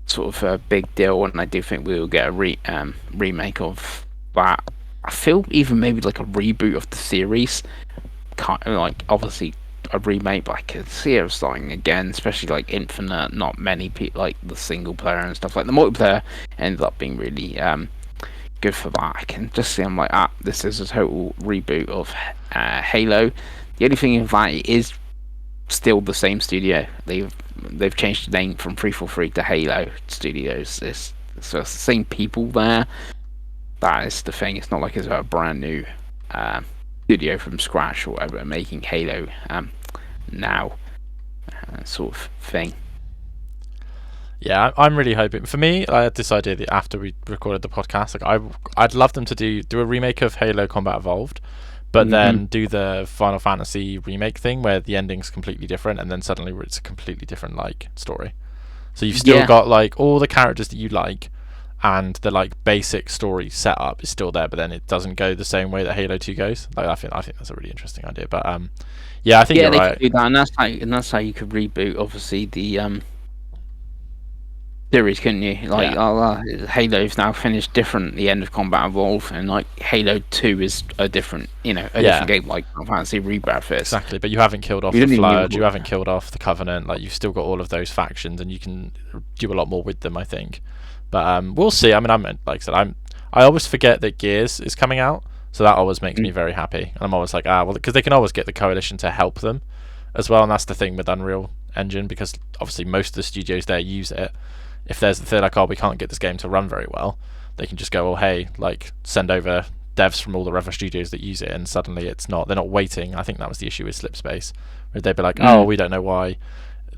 sort of a big deal, and I do think we will get a remake of that. I feel even maybe like a reboot of the series, kind of like obviously a remake, but I could see it starting again, especially like Infinite. Not many people like the single player and stuff. Like the multiplayer ended up being really good for that. I can just see I'm like, this is a total reboot of Halo. The only thing is that it is still the same studio. They've changed the name from 343 to Halo Studios. So it's the same people there. That is the thing. It's not like it's a brand new studio from scratch or whatever making Halo now, sort of thing. Yeah, I'm really hoping. For me, I had this idea that after we recorded the podcast, like I'd love them to do a remake of Halo Combat Evolved, but then do the Final Fantasy remake thing where the ending's completely different, and then suddenly it's a completely different like story. So you've still got like all the characters that you like, and the like basic story setup is still there, but then it doesn't go the same way that Halo 2 goes. Like I think that's a really interesting idea. But yeah, I think you're right. Could do that, and that's how you could reboot obviously the series, couldn't you? Like Halo's now finished different at the end of Combat Evolved, and like Halo 2 is a different different game, like Final Fantasy Rebirth is. Exactly, but you haven't killed off the Flood, you haven't killed off the Covenant, like you've still got all of those factions, and you can do a lot more with them, I think. But we'll see. I mean, like I said, I always forget that Gears is coming out, so that always makes me very happy. And I'm always like, well, because they can always get the Coalition to help them as well, and that's the thing with Unreal Engine, because obviously most of the studios there use it. If they're like, we can't get this game to run very well, they can just go, hey, like send over devs from all the other studios that use it, and suddenly they're not waiting. I think that was the issue with Slipspace, where they'd be like, we don't know why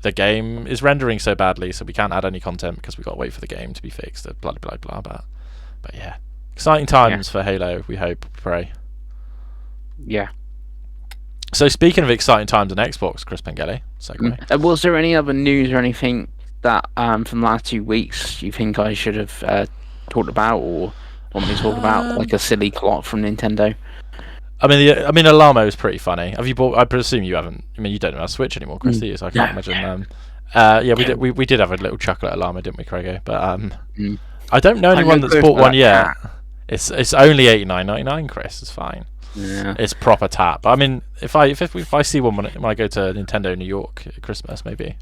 the game is rendering so badly, so we can't add any content because we've got to wait for the game to be fixed, blah blah blah blah. But yeah, exciting times for Halo, we hope, pray. Yeah. So speaking of exciting times on Xbox, Chris Pengelly, was there any other news or anything that from the last 2 weeks you think I should have talked about, or want me to talk about, like a silly clock from Nintendo? I mean, Alamo is pretty funny. Have you bought? I presume you haven't. I mean, you don't know how to Switch anymore, Chris, do you? So I can't imagine. We did have a little chuckle at Alamo, didn't we, Craigie? But I don't know anyone that's bought one yet. It's only $89.99, Chris. It's fine. Yeah. It's proper tap. I mean, if I see one when I go to Nintendo New York at Christmas, maybe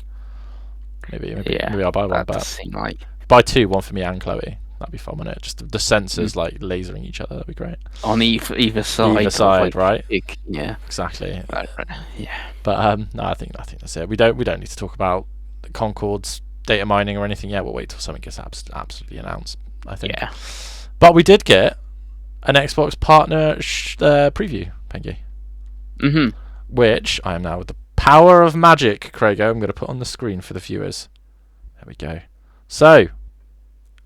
I'll buy one. But seem like buy two, one for me and Chloe. That'd be fun, wouldn't it? Just the sensors like lasering each other. That'd be great. On either side. Either side, like, right? Yeah. Exactly. Yeah. But no, I think that's it. We don't need to talk about Concord's data mining or anything yet. We'll wait till something gets absolutely announced, I think. Yeah. But we did get an Xbox partner preview, Pengi. Which I am now, with the power of magic, Craigo, I'm going to put on the screen for the viewers. There we go. So,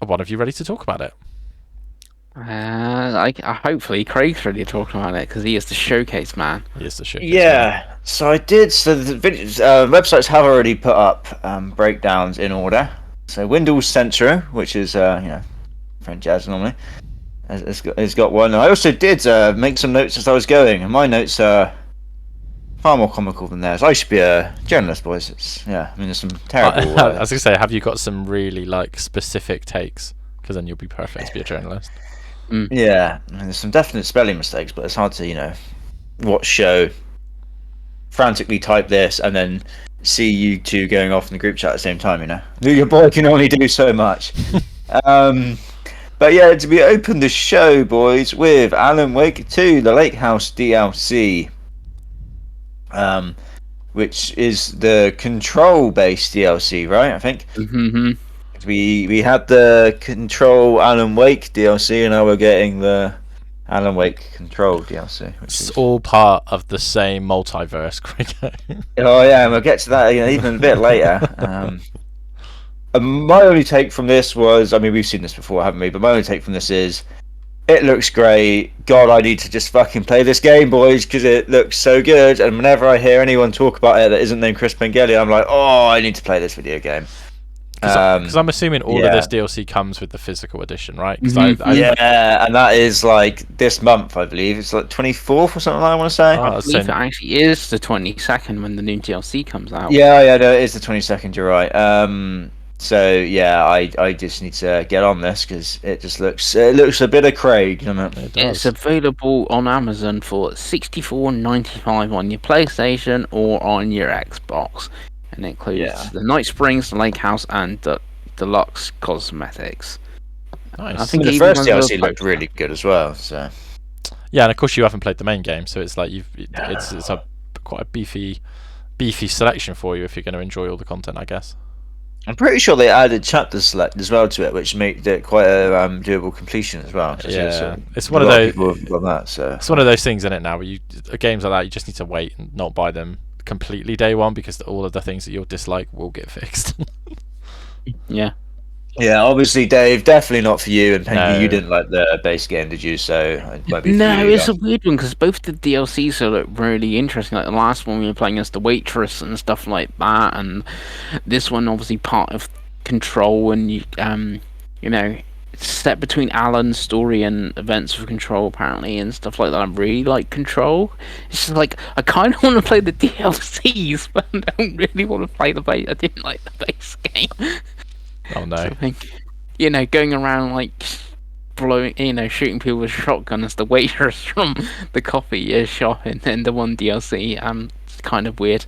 are one of you ready to talk about it? Hopefully Craig's ready to talk about it, because he is the showcase man. He is the showcase man. So I did. So the websites have already put up breakdowns in order. So Windows Centro, which is friend Jazz normally, has got one. I also did make some notes as I was going, and my notes are far more comical than theirs. I should be a journalist, boys. I mean, there's some terrible. I was gonna say, have you got some really like specific takes? Because then you'll be perfect to be a journalist. Yeah, I mean, there's some definite spelling mistakes, but it's hard to watch show, frantically type this, and then see you two going off in the group chat at the same time. Your boy can only do so much. But yeah, we opened the show, boys, with Alan Wake 2, the Lake House DLC, which is the Control-based DLC, right? I think. Mm-hmm. We had the Control Alan Wake DLC, and now we're getting the Alan Wake Control DLC. It's all part of the same multiverse, Gregor. Oh yeah, and we'll get to that even a bit later. My only take from this was, I mean, we've seen this before, haven't we? But my only take from this is, it looks great. God, I need to just fucking play this game, boys, because it looks so good. And whenever I hear anyone talk about it that isn't named Chris Pengi, I'm like, oh, I need to play this video game. Because I'm assuming all of this DLC comes with the physical edition, right? Yeah, and that is like this month, I believe. It's like 24th or something, I want to say. I believe it actually is the 22nd when the new DLC comes out. Yeah, no, it is the 22nd, you're right. So yeah, I just need to get on this because it looks a bit of Craig, doesn't it? It's available on Amazon for $64.95 on your PlayStation or on your Xbox, and it includes the Night Springs, the Lake House, and the deluxe cosmetics. Nice. I think the first DLC looked really good as well. So yeah, and of course you haven't played the main game, so it's like it's quite a beefy selection for you if you're going to enjoy all the content, I guess. I'm pretty sure they added chapter select as well to it, which made it quite a doable completion as well. Yeah, it's one of those. It's one of those things in it now where games like that you just need to wait and not buy them completely day one because all of the things that you'll dislike will get fixed. Yeah. Yeah, obviously, Dave, definitely not for you. And Pengi, you didn't like the base game, did you? So it might be it's a weird one because both the DLCs look really interesting. Like the last one, we were playing as the waitress and stuff like that, and this one obviously part of Control, and it's set between Alan's story and events of Control apparently and stuff like that. I really like Control. It's just like I kind of want to play the DLCs, but I don't really want to play the base. I didn't like the base game. Oh no! So, going around like blowing, shooting people with a shotgun as the waitress from the coffee shop in the one DLC. It's kind of weird.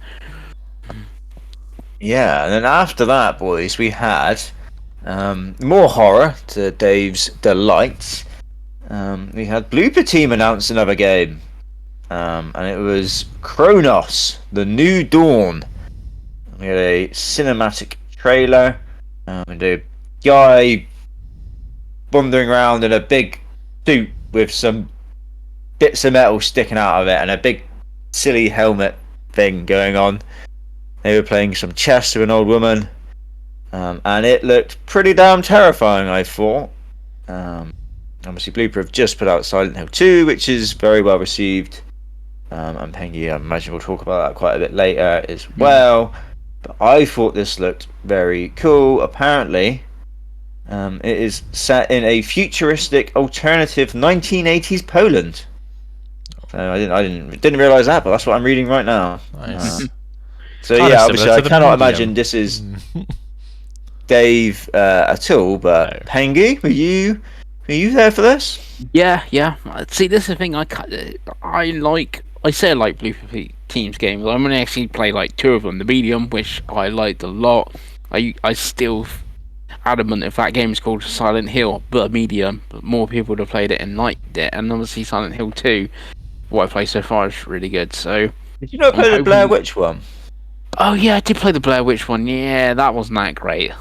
Yeah, and then after that, boys, we had more horror to Dave's delight. We had Blooper Team announce another game, and it was Kronos: The New Dawn. We had a cinematic trailer. And a guy wandering around in a big suit with some bits of metal sticking out of it and a big silly helmet thing going on. They were playing some chess with an old woman, and it looked pretty damn terrifying, I thought. Obviously, Blooper have just put out Silent Hill 2, which is very well received. And Pengi, I imagine we'll talk about that quite a bit later as well. But I thought this looked very cool. Apparently, it is set in a futuristic, alternative 1980s Poland. So I didn't realize that, but that's what I'm reading right now. Nice. So yeah, obviously I cannot imagine this is Dave at all. But no. Pengi, were you there for this? Yeah. See, this is the thing. I say I like Blooper Team's games. I'm gonna actually play like 2 of them. The Medium, which I liked a lot. I still adamant if that game is called Silent Hill, but Medium, but more people would have played it and liked it. And obviously Silent Hill 2, what I've played so far is really good. So did you not play the Blair Witch one? Oh yeah, I did play the Blair Witch one. Yeah, that wasn't that great,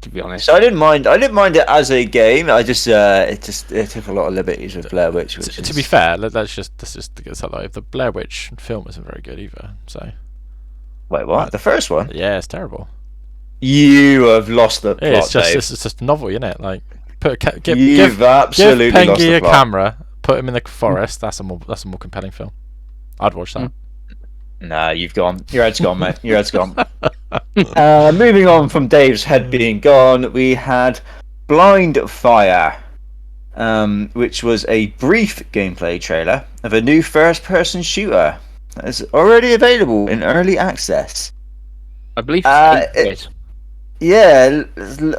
to be honest. So I didn't mind it as a game. I just it took a lot of liberties with Blair Witch. To be fair, let's just get that live. The Blair Witch film isn't very good either. So wait, what? The first one? Yeah, it's terrible. You have lost the plot, it's Dave. It's just a novel, isn't it? Like give absolutely Pengi lost the a plot. camera, put him in the forest. That's a more compelling film. I'd watch that. Nah, you've gone. Your head's gone, mate. Your head's gone. Moving on from Dave's head being gone, we had Blind Fire, which was a brief gameplay trailer of a new first-person shooter. It's already available in early access. I believe it's It, yeah,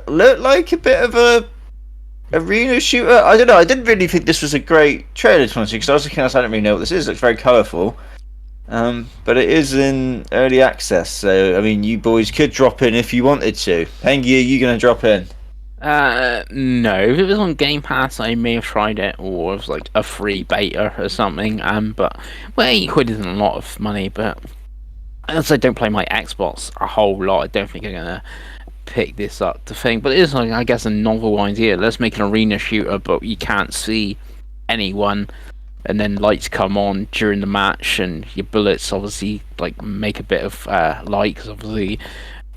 looked like a bit of a arena shooter. I don't know. I didn't really think this was a great trailer, to because I was looking at. I don't really know what this is. It looks very colourful. But it is in early access, so I mean, you boys could drop in if you wanted to. Pengi, are you going to drop in? No. If it was on Game Pass, I may have tried it, or it was like a free beta or something. But well, £8 isn't a lot of money. But as I don't play my Xbox a whole lot, I don't think I'm gonna pick this up to think. But it is, like, I guess, a novel idea. Let's make an arena shooter, but you can't see anyone, and then lights come on during the match, and your bullets obviously like make a bit of light, because obviously,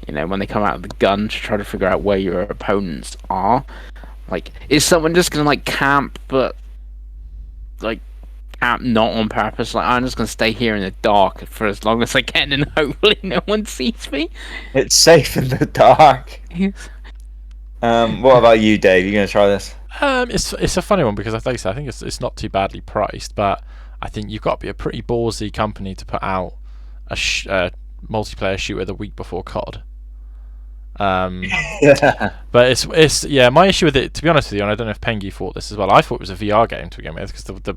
when they come out of the gun to try to figure out where your opponents are. Like, is someone just gonna like camp, but like camp not on purpose? Like, I'm just gonna stay here in the dark for as long as I can, and hopefully no one sees me. It's safe in the dark. What about you, Dave? You going to try this? It's a funny one because I think it's not too badly priced, but I think you've got to be a pretty ballsy company to put out a multiplayer shooter the week before COD. But it's my issue with it, to be honest with you, and I don't know if Pengi thought this as well. I thought it was a VR game to begin with because the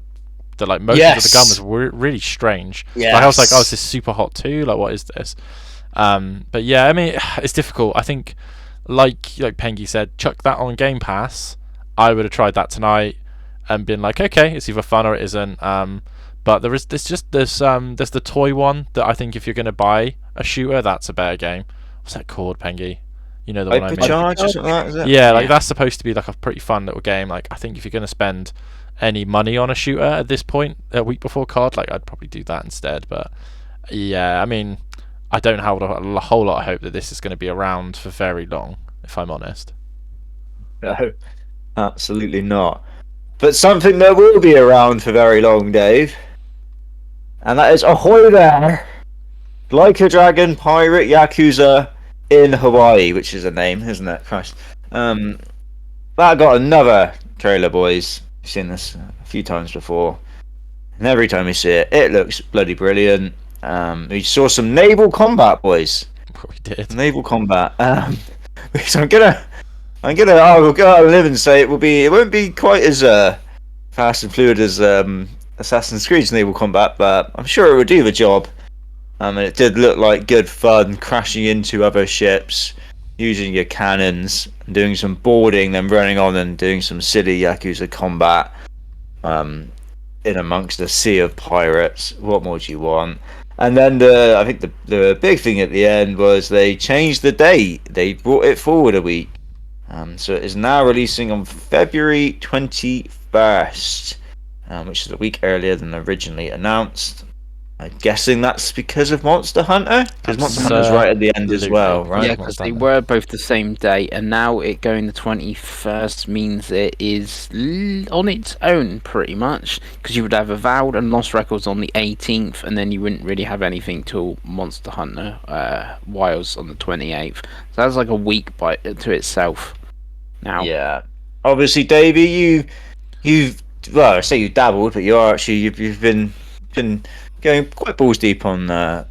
like motions of the gun was really strange. Yes. Like, I was like, oh, is this super hot too? Like, what is this? But yeah, I mean, it's difficult. I think, like Pengi said, chuck that on Game Pass. I would have tried that tonight and been like, okay, it's either fun or it isn't. But there's the toy one that I think if you're going to buy a shooter, that's a better game. What's that called, Pengi? You know the one I mean. Charge or something like that, is it? Yeah, like that's supposed to be like a pretty fun little game. Like, I think if you're going to spend any money on a shooter at this point, a week before COD, like I'd probably do that instead. But yeah, I mean, I don't have a whole lot of hope that this is going to be around for very long, if I'm honest. No, absolutely not. But something that will be around for very long, Dave, and that is Ahoy There! Like a Dragon Pirate Yakuza in Hawaii, which is a name, isn't it? Christ. That got another trailer, boys. You've seen this a few times before, and every time you see it, it looks bloody brilliant. We saw some naval combat, boys. We did. Naval combat. Because I'll go out and live and say it won't be quite as fast and fluid as Assassin's Creed's naval combat, but I'm sure it would do the job. And it did look like good fun, crashing into other ships, using your cannons, doing some boarding, then running on and doing some silly Yakuza combat in amongst a sea of pirates. What more do you want? And then I think the big thing at the end was they changed the date. They brought it forward a week. So it is now releasing on February 21st, which is a week earlier than originally announced. I'm guessing that's because of Monster Hunter? Because Monster Hunter's right at the end as well, right? Yeah, because they were both the same date, and now it going the 21st means it is on its own, pretty much. Because you would have Avowed and Lost Records on the 18th, and then you wouldn't really have anything till Monster Hunter Wilds on the 28th. So that's like a week to itself now. Yeah. Obviously, Davey, you've well, I say you dabbled, but you've been going quite balls deep on the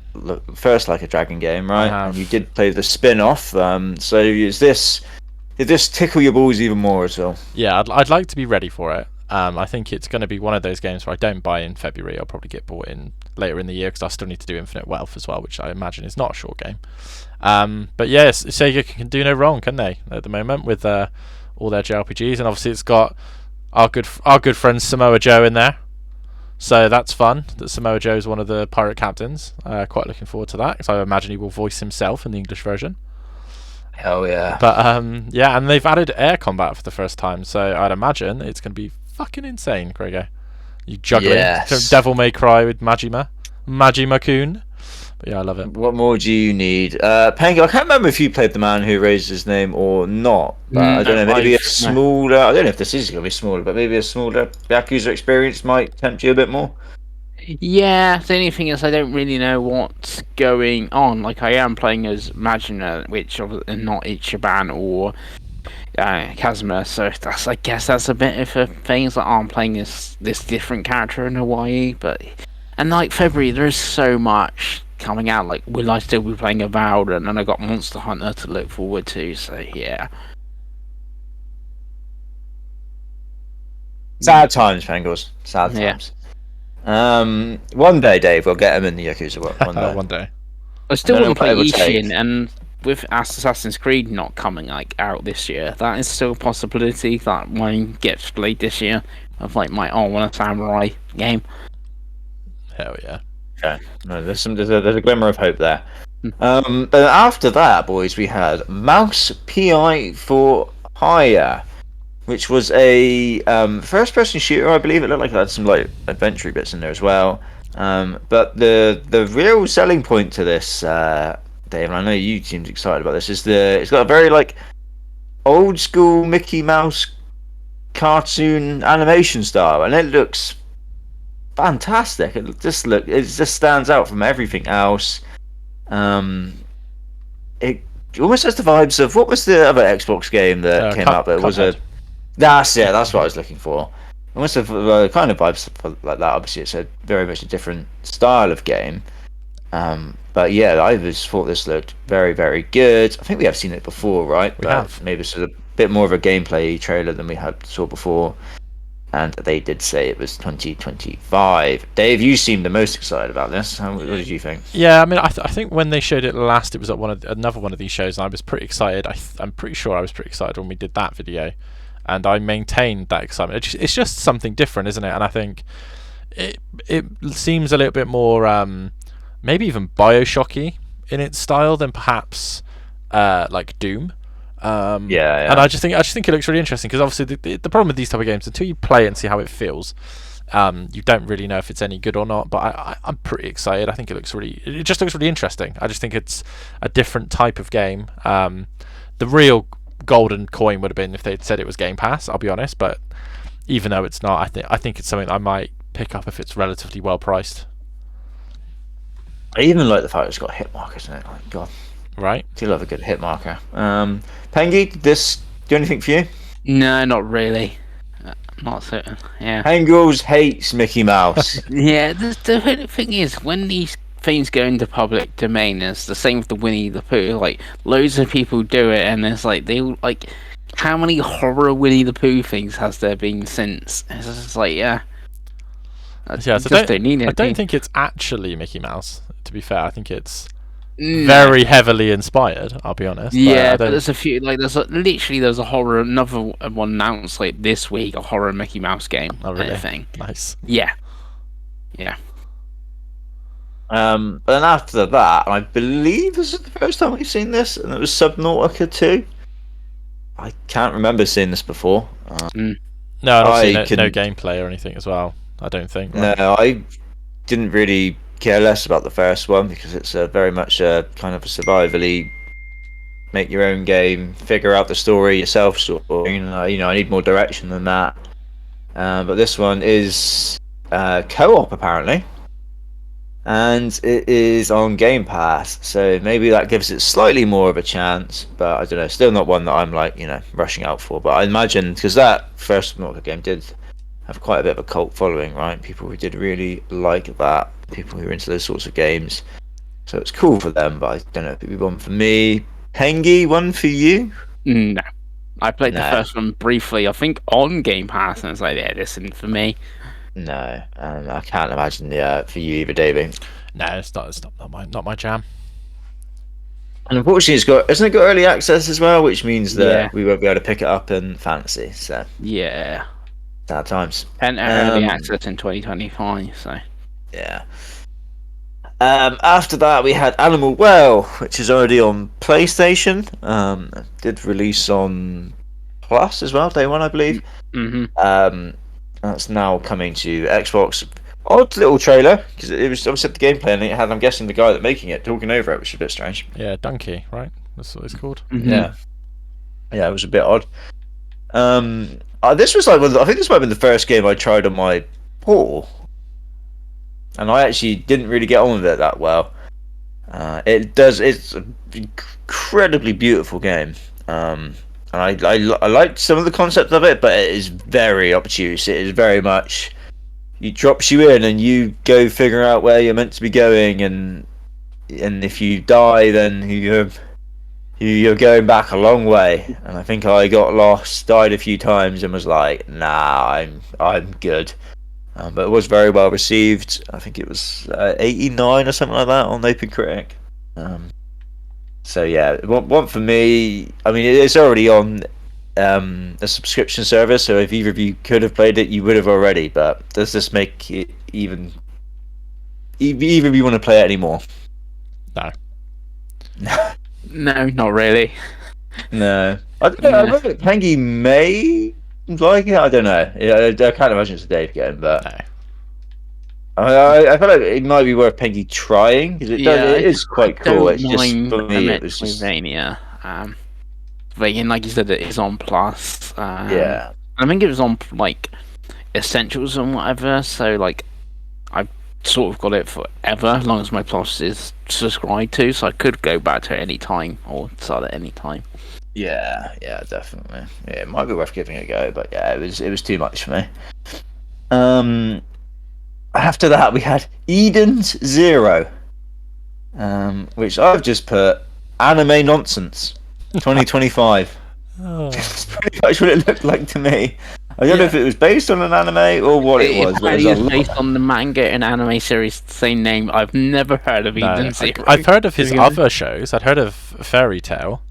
first Like a Dragon game, right? And you did play the spin-off. So did this tickle your balls even more as well? Yeah, I'd like to be ready for it. I think it's going to be one of those games where I don't buy in February. I'll probably get bought in later in the year because I still need to do Infinite Wealth as well, which I imagine is not a short game. But yes, Sega can do no wrong, can they? At the moment with all their JRPGs, and obviously it's got our good friend Samoa Joe in there. So that's fun. That Samoa Joe is one of the pirate captains. Quite looking forward to that because I imagine he will voice himself in the English version. Hell yeah! But yeah, and they've added air combat for the first time, so I'd imagine it's going to be fucking insane, Gregor. You juggling Devil May Cry with Majima-kun. But yeah, I love it. What more do you need? Pengi, I can't remember if you played The Man Who Raised His Name or not. But I don't know, maybe a smaller... I don't know if this is going to be smaller, but maybe a smaller Yakuza experience might tempt you a bit more. Yeah, the only thing is I don't really know what's going on. Like, I am playing as Majima, which is not Ichiban or Kazuma, so I guess that's a bit of a thing. It's like, I'm playing this different character in Hawaii, but And like February, there is so much coming out. Like, will I still be playing Avowed? And then I got Monster Hunter to look forward to. So yeah. Sad times, Pangles. Sad times. One day, Dave, we'll get him in the Yakuza world. One day. One day. I still I don't wouldn't know play what it would take. Ishin, and with Assassin's Creed not coming like out this year, that is still a possibility that one gets played this year. Of like my I Want a Samurai game. Hell yeah. Okay. No, there's a glimmer of hope there. But after that, boys, we had Mouse PI for Hire, which was a first-person shooter. I believe it looked like it had some like adventure bits in there as well. But the real selling point to this, Dave, and I know you seemed excited about this, is it's got a very like old school Mickey Mouse cartoon animation style, and it looks fantastic. It just stands out from everything else. It almost has the vibes of, what was the other Xbox game that came out? It was Cuphead. That's what I was looking for. It must have kind of vibes like that. Obviously, it's a very much a different style of game. But yeah, I just thought this looked very, very good. I think we have seen it before, right? We have. Maybe it's a bit more of a gameplay trailer than we saw before. And they did say it was 2025. Dave, you seem the most excited about this. What did you think? Yeah, I mean, I think when they showed it last, it was at another one of these shows, and I was pretty excited. I'm pretty sure I was pretty excited when we did that video, and I maintained that excitement. It's just something different, isn't it? And I think it seems a little bit more, maybe even Bioshocky in its style than perhaps like Doom. Yeah. And I just think it looks really interesting, because obviously the problem with these type of games, until you play it and see how it feels, you don't really know if it's any good or not. But I'm pretty excited. I think it just looks really interesting. I just think it's a different type of game. The real golden coin would have been if they'd said it was Game Pass, I'll be honest, but even though it's not, I think it's something I might pick up if it's relatively well priced. I even like the fact it's got hit markers in it. Like, God, Right? do love a good hit marker. Pengi, did this do anything for you? No, not really. Not certain. Yeah. Pangles hates Mickey Mouse. Yeah. The thing is, when these things go into public domain, it's the same with the Winnie the Pooh. Like, loads of people do it, and it's like how many horror Winnie the Pooh things has there been since? It's just like, yeah. Yeah, so don't need it. I don't think it's actually Mickey Mouse, to be fair. I think it's very heavily inspired, I'll be honest. Yeah, but there's a few, like, there's a horror, another one announced like this week, a horror Mickey Mouse game. Oh, really? Thing. Nice. Yeah. But then after that, I believe this is the first time we've seen this, and it was Subnautica 2. I can't remember seeing this before. No, and obviously no gameplay or anything as well, I don't think. Right? No, I didn't really care less about the first one, because it's very much a kind of a survivally, make your own game, figure out the story yourself sort of. I need more direction than that. But this one is co-op apparently, and it is on Game Pass, so maybe that gives it slightly more of a chance. But I don't know, still not one that I'm like rushing out for. But I imagine, because that first Subnautica game did have quite a bit of a cult following, right? People who did really like that, people who are into those sorts of games. So it's cool for them, but I don't know if it'd be one for me. Pengi, one for you? No. I played the first one briefly, I think, on Game Pass, and it's like, yeah, this isn't for me. No, I can't imagine for you either, Davey. No, it's not my jam. And unfortunately, hasn't it got early access as well, which means that we won't be able to pick it up in fantasy. So yeah, sad times. And early access in 2025. So yeah. After that, we had Animal Well, which is already on PlayStation. Did release on Plus as well, day one, I believe. Mm-hmm. That's now coming to Xbox. Odd little trailer, because it was obviously the gameplay, and it had, I'm guessing, the guy that making it talking over it, which is a bit strange. Yeah, Donkey, right? That's what it's called. Mm-hmm. Yeah, it was a bit odd. This was like, I think this might have been the first game I tried on my Portal, and I actually didn't really get on with it that well. It's an incredibly beautiful game. And I liked some of the concept of it, but it is very obtuse. It is very much he drops you in, and you go figure out where you're meant to be going, and if you die, then you're going back a long way. And I think I got lost, died a few times, and was like, nah, I'm good. But it was very well received. I think it was 89 or something like that on OpenCritic. So yeah, one for me. I mean, it's already on a subscription service, so if either of you could have played it, you would have already. But does this make it even? Either of you want to play it anymore? No. No, not really. No. I don't know. I No. think Pengi may like it. I don't know. Yeah, I can't imagine it's a Dave game, but No. I feel like it might be worth Pengi trying because Yeah, it is quite cool. don't It's just mind for me, it was just Metroidvania. But again, like you said, it is on Plus. yeah. I think it was on like Essentials and whatever. So like, I've sort of got it forever, as long as my Plus is subscribed to. So I could go back to it any time or start at any time. Yeah, definitely. Yeah, it might be worth giving it a go, but yeah, it was too much for me. After that, we had Eden's Zero, which I've just put anime nonsense 2025. Oh. That's pretty much what it looked like to me. I don't know if it was based on an anime or what it was. But it It was is a based on the manga and anime series, same name. I've never heard of No, Eden Zero. I've heard of his Yeah. other shows. I'd heard of Fairy Tale.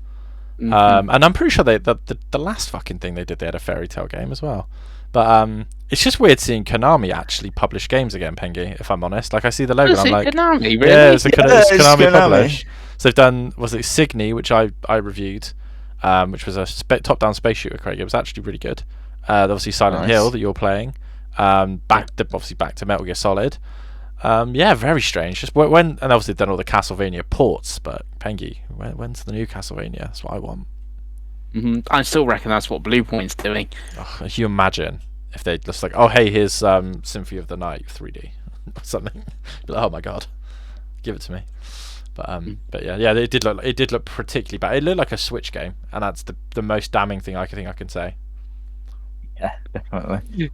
And I'm pretty sure the last fucking thing they did, they had a Fairy Tale game as well. But it's just weird seeing Konami actually publish games again, Pengi, if I'm honest. Like, I see the logo and I'm like, Konami, really? yeah, it's it's Konami Konami. published. So they've done, was it Signy, which I reviewed, which was a top-down space shooter, Craig. It was actually really good. Obviously Silent Nice. Hill that you're playing. Back to Metal Gear Solid. Yeah, very strange. Just when and obviously they've done all the Castlevania ports, but Pengi, when's the new Castlevania? That's what I want. I still reckon that's what Blue Point's doing. Oh, can you imagine if they just like, oh hey, here's Symphony of the Night 3D or something? Like, oh my god, give it to me. But yeah, it did look particularly bad. It looked like a Switch game, and that's the most damning thing I can say. Yeah, definitely.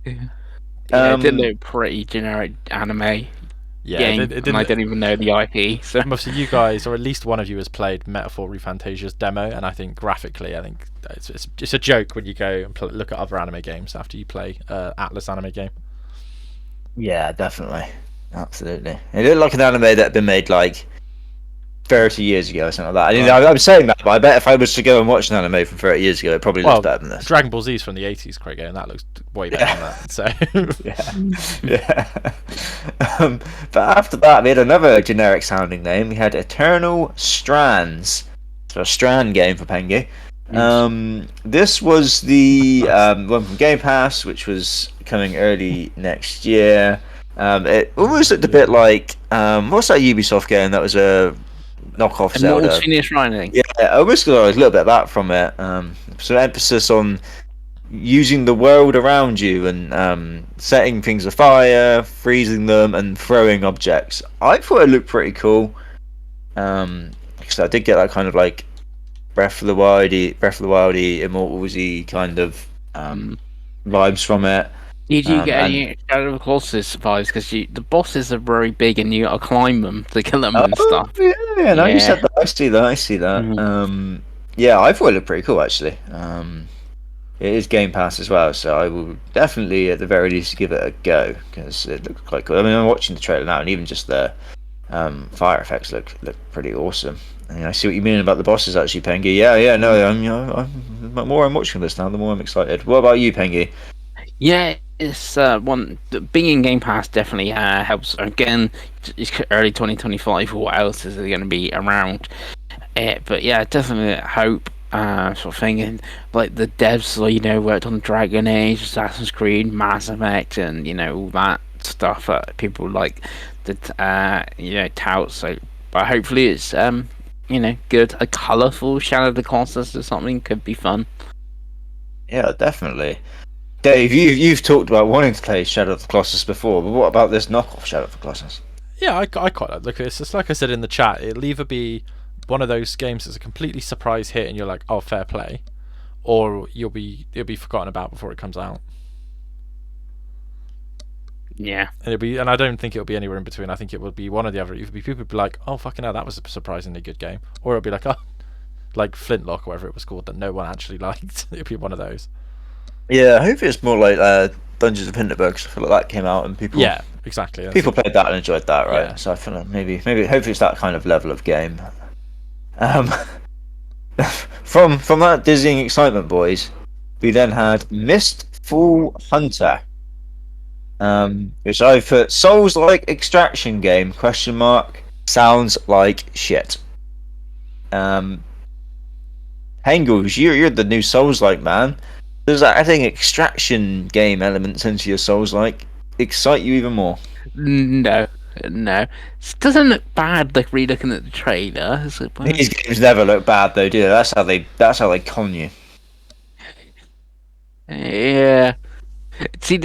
Yeah, it did look pretty generic anime Yeah, game, it and didn't. I don't even know the IP. So Obviously, you guys, or at least one of you, has played Metaphor ReFantasia's demo, and I think graphically, I think it's a joke when you go and look at other anime games after you play Atlas anime game. Yeah, definitely. Absolutely. It looked like an anime that had been made like 30 years ago or something like that. I mean, I'm saying that, but I bet if I was to go and watch an anime from 30 years ago, it probably looks better than this. Dragon Ball Z is from the 80s, Craig, and that looks way better than that. So yeah. But after that, we had another generic sounding name. We had Eternal Strands. So a Strand game for Pengi. This was the one from Game Pass, which was coming early next year. It almost looked a bit like what's that Ubisoft game that was a knockoff Zelda? Immortal Phoenix Rising. Yeah, I almost got a little bit of that from it. Some emphasis on using the world around you and setting things afire, freezing them, and throwing objects. I thought it looked pretty cool. Because I did get that kind of like Breath of the Wildy, Immortalsy kind of vibes from it. Did you get any Shadow of the Colossus vibes? Because the bosses are very big and you gotta climb them to kill them and stuff. Yeah, no, you said that. I see that. Yeah, I thought it looked pretty cool actually. It is Game Pass as well, so I will definitely, at the very least, give it a go because it looks quite cool. I mean, I'm watching the trailer now, and even just the fire effects look pretty awesome. And I see what you mean about the bosses, actually, Pengi. Yeah, no, I'm the more I'm watching this now, the more I'm excited. What about you, Pengi? Yeah, it's being in Game Pass definitely helps. Again, it's early 2025. What else is going to be around? But yeah, definitely hope. Sort of thing, and like the devs, worked on Dragon Age, Assassin's Creed, Mass Effect, and all that stuff that people like that tout. So, but hopefully it's good. A colourful Shadow of the Colossus or something could be fun. Yeah, definitely. Dave, you've talked about wanting to play Shadow of the Colossus before, but what about this knockoff Shadow of the Colossus? Yeah, I quite like. Look, it's just like I said in the chat. It'll either be one of those games that's a completely surprise hit and you're like, oh, fair play, or it'll be forgotten about before it comes out. Yeah. And I don't think it'll be anywhere in between. I think it will be one or the other. It'll be people will be like, oh fucking hell, that was a surprisingly good game, or it'll be like, oh, like Flintlock or whatever it was called that no one actually liked. It'll be one of those. Yeah, I hope it's more like Dungeons of Hinterberg. 'Cause I feel like that came out and people Yeah, exactly. people played that and enjoyed that, right? Yeah. So I feel like maybe hopefully it's that kind of level of game. Um, from that dizzying excitement, boys, we then had Mistfall Hunter, which I put Souls-like extraction game ? Sounds like shit. Hengels, you're the new Souls-like man. Does adding extraction game elements into your Souls-like excite you even more? No. It doesn't look bad. Like re-looking at the trailer. Is it bad? These games never look bad though, do they? That's how they con you. Yeah. See,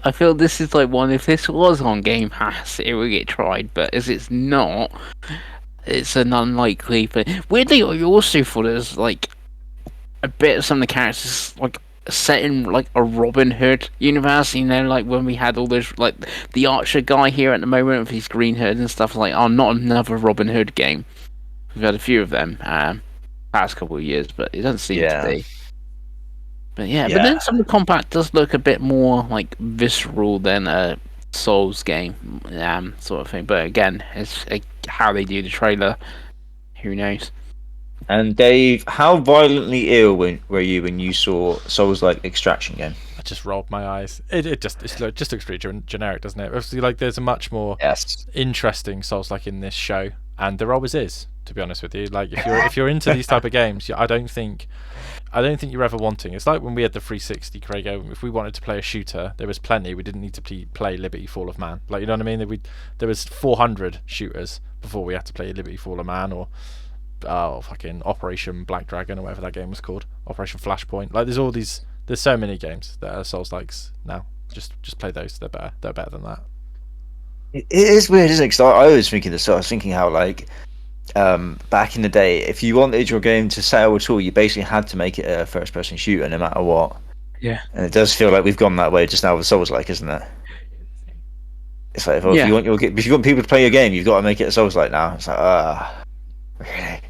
I feel this is like one. If this was on Game Pass, it would get tried. But as it's not, it's an unlikely. But weirdly, I also thought it was like a bit of some of the characters like set in like a Robin Hood universe. You know, like when we had all those like the Archer guy here at the moment with his green hood and stuff. Like, oh, not another Robin Hood game. We've had a few of them past couple of years, but it doesn't seem to be. But yeah, but then some of the combat does look a bit more like visceral than a Souls game, sort of thing. But again, it's how they do the trailer. Who knows? And Dave, how violently ill were you when you saw Souls-like extraction game? I just rolled my eyes. It just looks pretty generic, doesn't it? Obviously, like there's a much more interesting Souls-like in this show, and there always is. To be honest with you, like if you're into these type of games, I don't think you're ever wanting. It's like when we had the 360, Craigo. If we wanted to play a shooter, there was plenty. We didn't need to play Liberty Fall of Man. Like, you know what I mean? There was 400 shooters before we had to play Liberty Fall of Man or fucking Operation Black Dragon or whatever that game was called, Operation Flashpoint. Like, there's so many games that are Souls likes now. Just play those. They're better than that. It is weird, isn't it? 'Cause I was thinking this. I was thinking how like. Back in the day, if you wanted your game to sell at all, you basically had to make it a first-person shooter, no matter what. Yeah. And it does feel like we've gone that way just now with Souls-like, isn't it? It's like if you want people to play your game, you've got to make it a Souls-like now. It's like, really?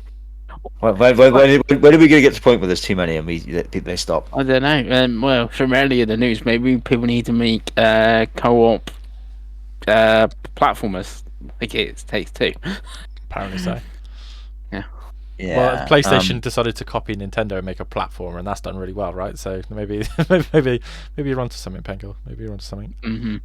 When are we going to get to the point where there's too many and they stop? I don't know. Well, from earlier in the news, maybe people need to make co-op platformers like it takes two. Apparently so. Yeah. Well, PlayStation decided to copy Nintendo and make a platformer, and that's done really well, right? So maybe you're onto something, Pengi. Maybe you're onto something. Mm-hmm.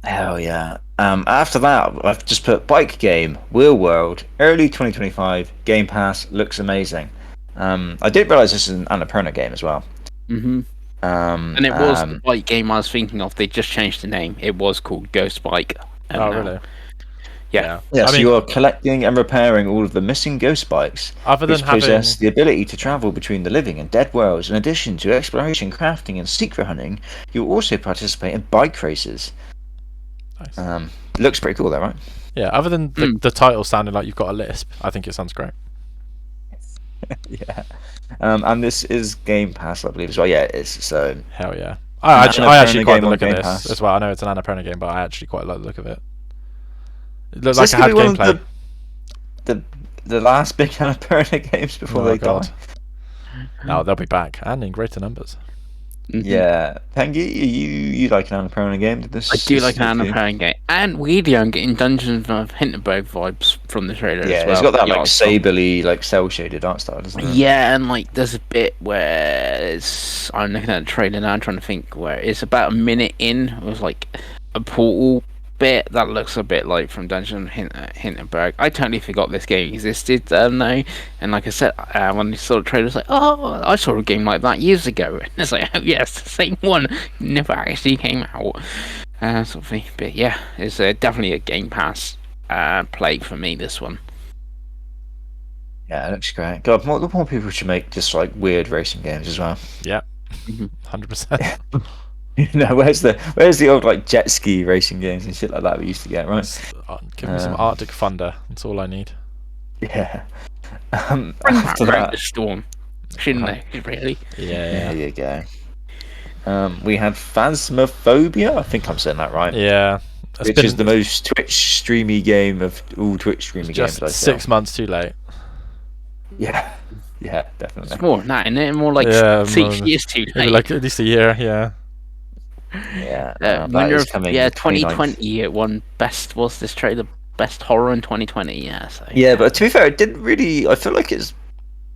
Hell yeah. After that, I've just put bike game, Wheel World, early 2025, Game Pass, looks amazing. I didn't realise this is an Annapurna game as well. Mm-hmm. And it was the bike game I was thinking of. They just changed the name. It was called Ghost Bike. Really? Yeah, so you're collecting and repairing all of the missing ghost bikes, which possess the ability to travel between the living and dead worlds. In addition to exploration, crafting, and secret hunting, you'll also participate in bike races. Nice. Looks pretty cool, though, right? Yeah. Other than the title sounding like you've got a lisp, I think it sounds great. Yeah. And this is Game Pass, I believe, as well. Yeah, it is. So hell yeah. I actually quite like the look of this as well. I know it's an Annapurna game, but I actually quite like the look of it. It looks like it had gameplay. The last big Annapurna games before they die. No, they'll be back and in greater numbers. Mm-hmm. Yeah, Pengi, you like an Annapurna game? I do like an Annapurna game, and weirdly, I'm getting Dungeons of Hinterberg vibes from the trailer as well. Yeah, it's got that like saberly, like cell shaded art style, doesn't it? Yeah, and like there's a bit where I'm looking at the trailer now, I'm trying to think where it's about a minute in. It was like a portal bit that looks a bit like from Dungeon Hinterberg. I totally forgot this game existed though, and like I said, when I saw the trailer, I was like, oh, I saw a game like that years ago, and it's like, oh yes, the same one never actually came out, sort of thing. But yeah, it's definitely a Game Pass play for me, this one. Yeah, it looks great. God, more people should make just like weird racing games as well. Yeah, 100%. You know, where's the old like jet ski racing games and shit like that we used to get, right? Give me some Arctic Thunder. That's all I need. Yeah. After that, the storm, shouldn't they? Really? Yeah. There you go. We had Phasmophobia. I think I'm saying that right. Yeah, it's Which is the most Twitch streamy game of all Twitch streamy just games. I 6 feel. months too late. Yeah, yeah, definitely. It's more than that, isn't it? More like Yeah, 6 years too maybe late. like at least a year. Yeah. Yeah, Winner that is of coming. 2020. It won best. Was this trailer best horror in 2020? Yeah. So Yeah, but to be fair, it didn't really. I feel like it's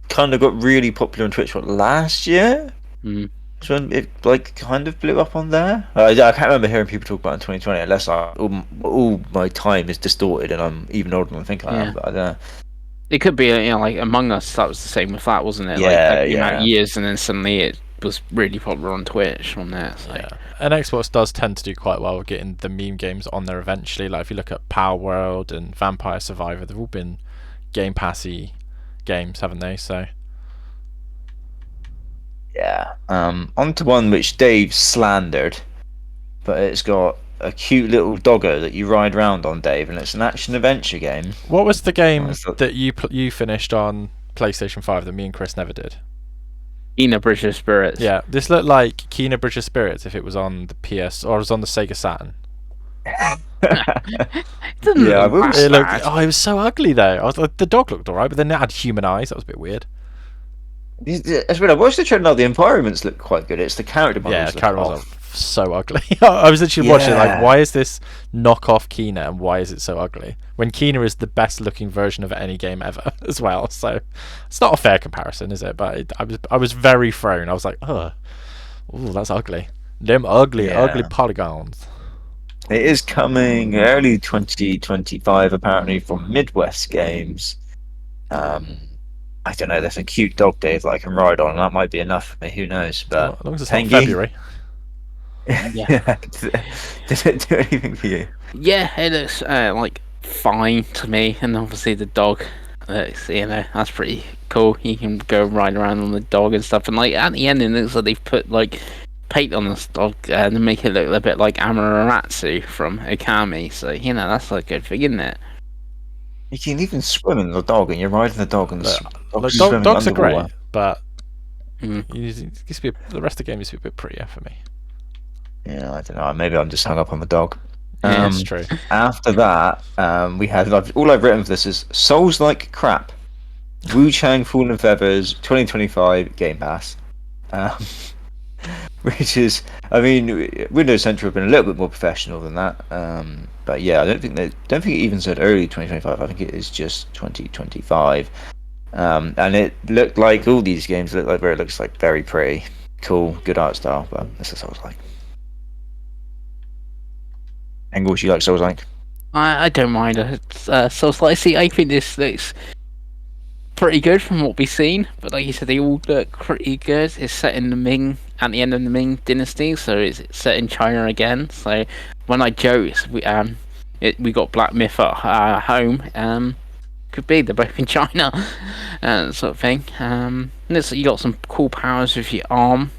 kind of got really popular on Twitch last year. Mm. So when it like kind of blew up on there. I can't remember hearing people talk about it in 2020 unless all my time is distorted and I'm even older than I think I am. But I don't know. It could be, like Among Us. That was the same with that, wasn't it? Yeah, like came out yeah. years, and then suddenly it was really popular on Twitch from there. So. Yeah, and Xbox does tend to do quite well with getting the meme games on there eventually. Like if you look at Power World and Vampire Survivor, they've all been Game Passy games, haven't they? So Yeah. Onto one which Dave slandered, but it's got a cute little doggo that you ride around on, Dave, and it's an action adventure game. what was the game What's that? that you finished on PlayStation 5 that me and Chris never did? Ina Bridge of Spirits. Yeah, this looked like Kena Bridge of Spirits if it was on the PS or it was on the Sega Saturn. It doesn't Yeah, look we were- that It looked, bad. it was so ugly though. I was like, the dog looked alright, but then it had human eyes. That was a bit weird. As well, I watched the trailer now. The environments look quite good. It's the character models. Yeah, look character off. models are so ugly. I was literally watching it like, Yeah. why is this knockoff Kena and why is it so ugly? When Kena is the best looking version of any game ever as well. So it's not a fair comparison, is it? But I was very thrown. I was like, oh, that's ugly. Them ugly Yeah. polygons. It is coming early 2025, apparently, from Midwest Games. I don't know. There's a cute dog, Dave, that I can ride on. That might be enough for me. Who knows? But As long as it's not Pengi? February. Yeah. Did it do anything for you? Yeah, it looks like fine to me, and obviously the dog looks, that's pretty cool. You can go ride around on the dog and stuff, and like at the end, it looks like they've put like paint on this dog to make it look a bit like Amaterasu from Okami. So that's like a good thing, isn't it? You can even swim in the dog, and you're riding the dog, and the Like, dog's swimming dogs are underwater. great, but Mm. the rest of the game used to be a bit prettier for me. Yeah, I don't know. Maybe I'm just hung up on the dog. Yeah, that's true. After that, we had all I've written for this is Souls Like Crap. Wu Chang Fallen Feathers 2025 Game Pass. Which is, I mean, Windows Central have been a little bit more professional than that. But yeah, I don't think it even said early 2025. I think it is just 2025. And it looked like all these games look like where it looks like very pretty, cool, good art style. But this is Souls Like. Engels, you like Souls Like? I don't mind it. So slightly, I think this looks pretty good from what we've seen. But like you said, they all look pretty good. It's set in the Ming, at the end of the Ming dynasty, so it's set in China again. So when I joked, we got Black Myth at home. Could be they're both in China, sort of thing. And you got some cool powers with your arm.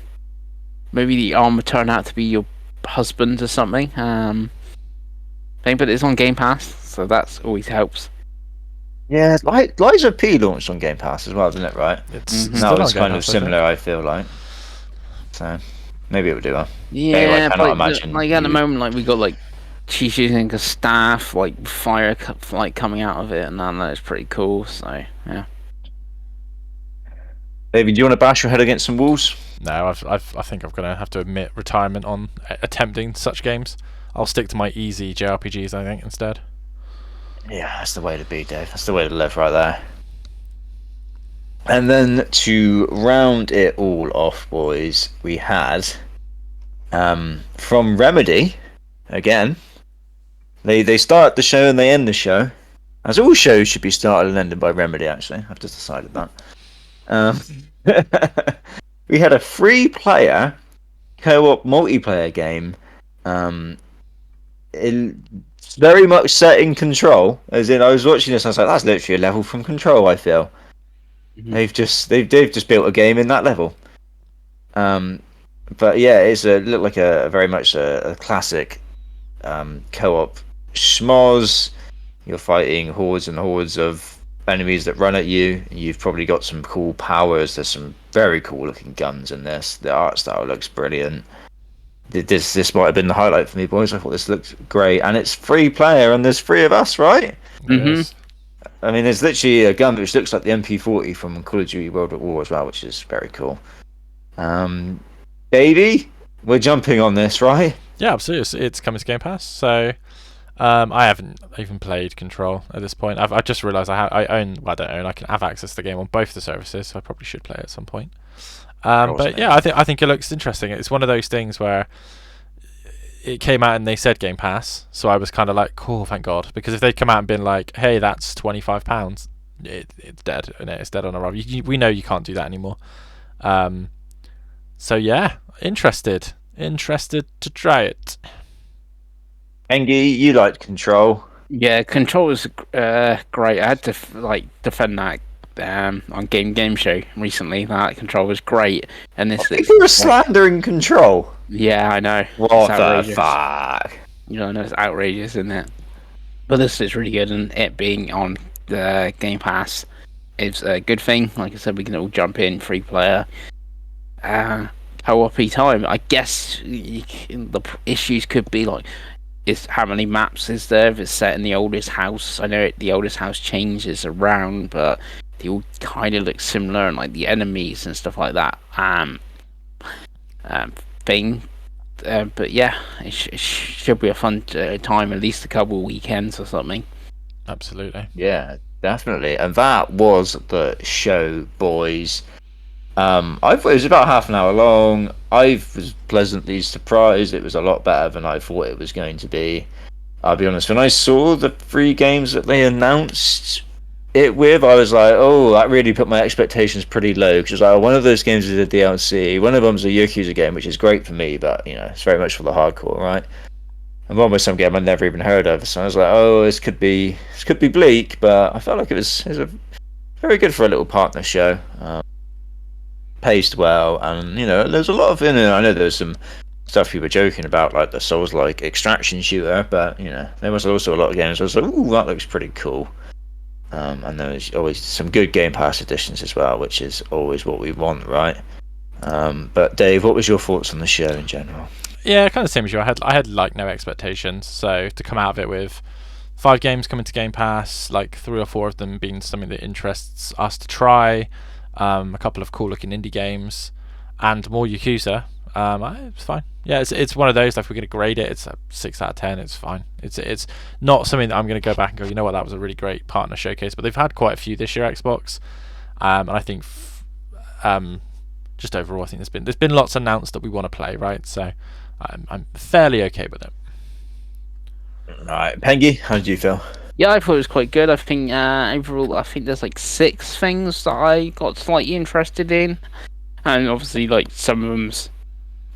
Maybe the arm would turn out to be your husband or something. But it's on Game Pass, so that always helps. Yeah, Liza P launched on Game Pass as well, didn't it? Right. It's Mhm. That still was on Game kind of Pass, I think. similar, I feel like. So maybe it would do well. Yeah, I cannot but imagine like at the you- moment, like we got like she's using a staff, like fire like coming out of it, and that is pretty cool. So yeah. David, do you want to bash your head against some walls? No, I think I'm gonna have to admit retirement on attempting such games. I'll stick to my easy JRPGs, I think, instead. Yeah, that's the way to be, Dave. That's the way to live right there. And to round it all off, boys, we had from Remedy again. They start the show and they end the show, as all shows should be started and ended by Remedy. Actually, I've just decided that. We had a free-player co-op multiplayer game. It's very much set in Control, as in I was watching this and I was like, that's literally a level from Control. I feel Mhm. they've just built a game in that level. But yeah, it looked like a very much a classic co-op schmoz. You're fighting hordes and hordes of enemies that run at you. You've probably got some cool powers. There's some very cool looking guns in this. The art style looks brilliant. This might have been the highlight for me, boys. I thought this looked great, and it's free player, and there's three of us, right? Yes. I mean, there's literally a gun which looks like the MP40 from Call of Duty World at War as well, which is very cool. Davey, we're jumping on this, right? Yeah, absolutely. It's coming to Game Pass. So I haven't even played Control at this point. I just realised I own. Well, I don't own. I can have access to the game on both the services, so I probably should play it at some point. But yeah, I think it looks interesting. It's one of those things where it came out and they said Game Pass, so I was kind of like, cool, thank God, because if they'd come out and been like, hey, that's £25, it's dead, and it's dead on arrival. We know you can't do that anymore. So yeah, interested to try it. Pengi, you liked Control. Yeah, Control was great. I had to defend that on Game Show recently. That Control was great, and this is You were slandering Control. yeah, I know. What It's the fuck? You know, I know it's outrageous, isn't it? But this is really good, and it being on the Game Pass is a good thing. Like I said, we can all jump in, free player, co-op time. I guess the issues could be like, is how many maps is there? If it's set in the oldest house, I know the oldest house changes around, but they all kind of look similar, and like the enemies and stuff like that. Thing. But yeah, it should be a fun time, at least a couple of weekends or something. Absolutely. Yeah, definitely. And that was the show, boys. I thought it was about half an hour long. I was pleasantly surprised. It was a lot better than I thought it was going to be. I'll be honest, when I saw the 3 games that they announced it with, I was like, oh, that really put my expectations pretty low, because like, one of those games is a DLC, one of them's a Yakuza game, which is great for me, but you know, it's very much for the hardcore, right? And one was some game I'd never even heard of, so I was like, oh, this could be bleak, but I felt like it was a very good for a little partner show. Paced well, and you know, there's a lot of in it. I know there's some stuff people were joking about, like the Souls-like extraction shooter, but you know, there was also a lot of games I was like, ooh, that looks pretty cool. And there's always some good Game Pass editions as well, which is always what we want, right? But Dave, what was your thoughts on the show in general? Yeah, kind of same as you. I had like no expectations, so to come out of it with 5 games coming to Game Pass, like 3 or 4 of them being something that interests us to try, a couple of cool looking indie games, and more Yakuza. It's fine. Yeah, it's one of those. Like, if we're gonna grade it, it's a 6 out of 10. It's fine. It's not something that I'm gonna go back and go, you know what, that was a really great partner showcase. But they've had quite a few this year, Xbox, and I think just overall, I think there's been lots announced that we want to play, right? So I'm fairly okay with it. Right, Pengi, how did you feel? Yeah, I thought it was quite good. I think overall, I think there's like 6 things that I got slightly interested in, and obviously, like, some of them's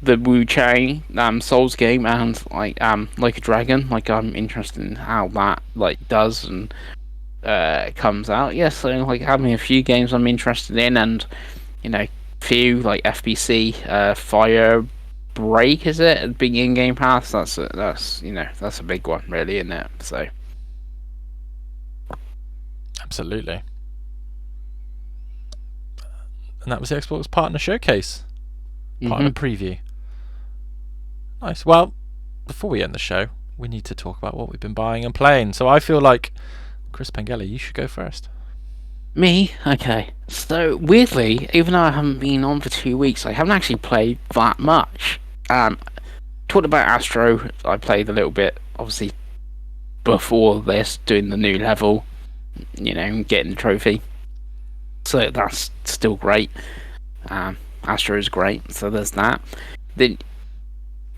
the Wu Chang Souls game, and like a Dragon. Like, I'm interested in how that like does and comes out. Yeah, so like having a few games I'm interested in, and you know, few like FBC, Fire Break, is it being in Game Pass? That's a big one, really, isn't it? So. Absolutely. And that was the Xbox Partner Showcase. Partner preview. Nice. Well, before we end the show, we need to talk about what we've been buying and playing. So I feel like, Chris Pengelly, you should go first. Me? Okay. So, weirdly, even though I haven't been on for 2 weeks, I haven't actually played that much. Talked about Astro. I played a little bit, obviously, before this, doing the new level, you know, getting the trophy. So that's still great. Astro is great, so there's that. Then,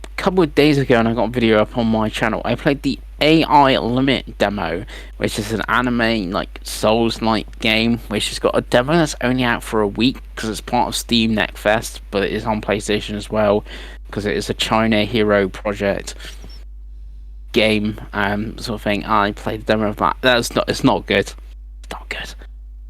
a couple of days ago, and I got a video up on my channel, I played the AI Limit demo, which is an anime, like, Souls-like game, which has got a demo that's only out for a week, because it's part of Steam Next Fest, but it is on PlayStation as well, because it is a China Hero Project game, sort of thing. I played the demo of that. It's not good. It's not good.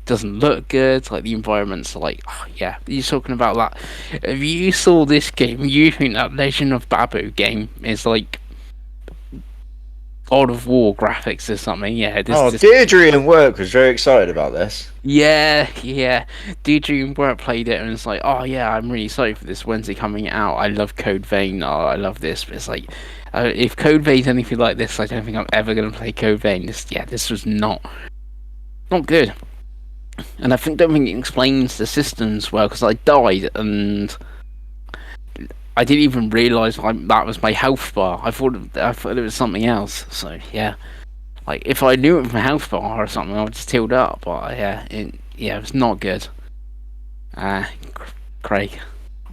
Doesn't look good. Like, the environments are like, oh yeah, you're talking about that. If you saw this game, you think that Legend of Babu game is like God of War graphics or something. Yeah, Deirdre in work was very excited about this. Yeah. Deirdre and Work played it, and it's like, oh yeah, I'm really excited for this. When's it coming out? I love Code Vein. Oh, I love this. But it's like, if Code Vein's anything like this, I don't think I'm ever gonna play Code Vein. This was not good. And don't think it explains the systems well, because I died and I didn't even realise that was my health bar. I thought it was something else. So yeah, like if I knew it was my health bar or something, I would just healed up. But it was not good. Craig,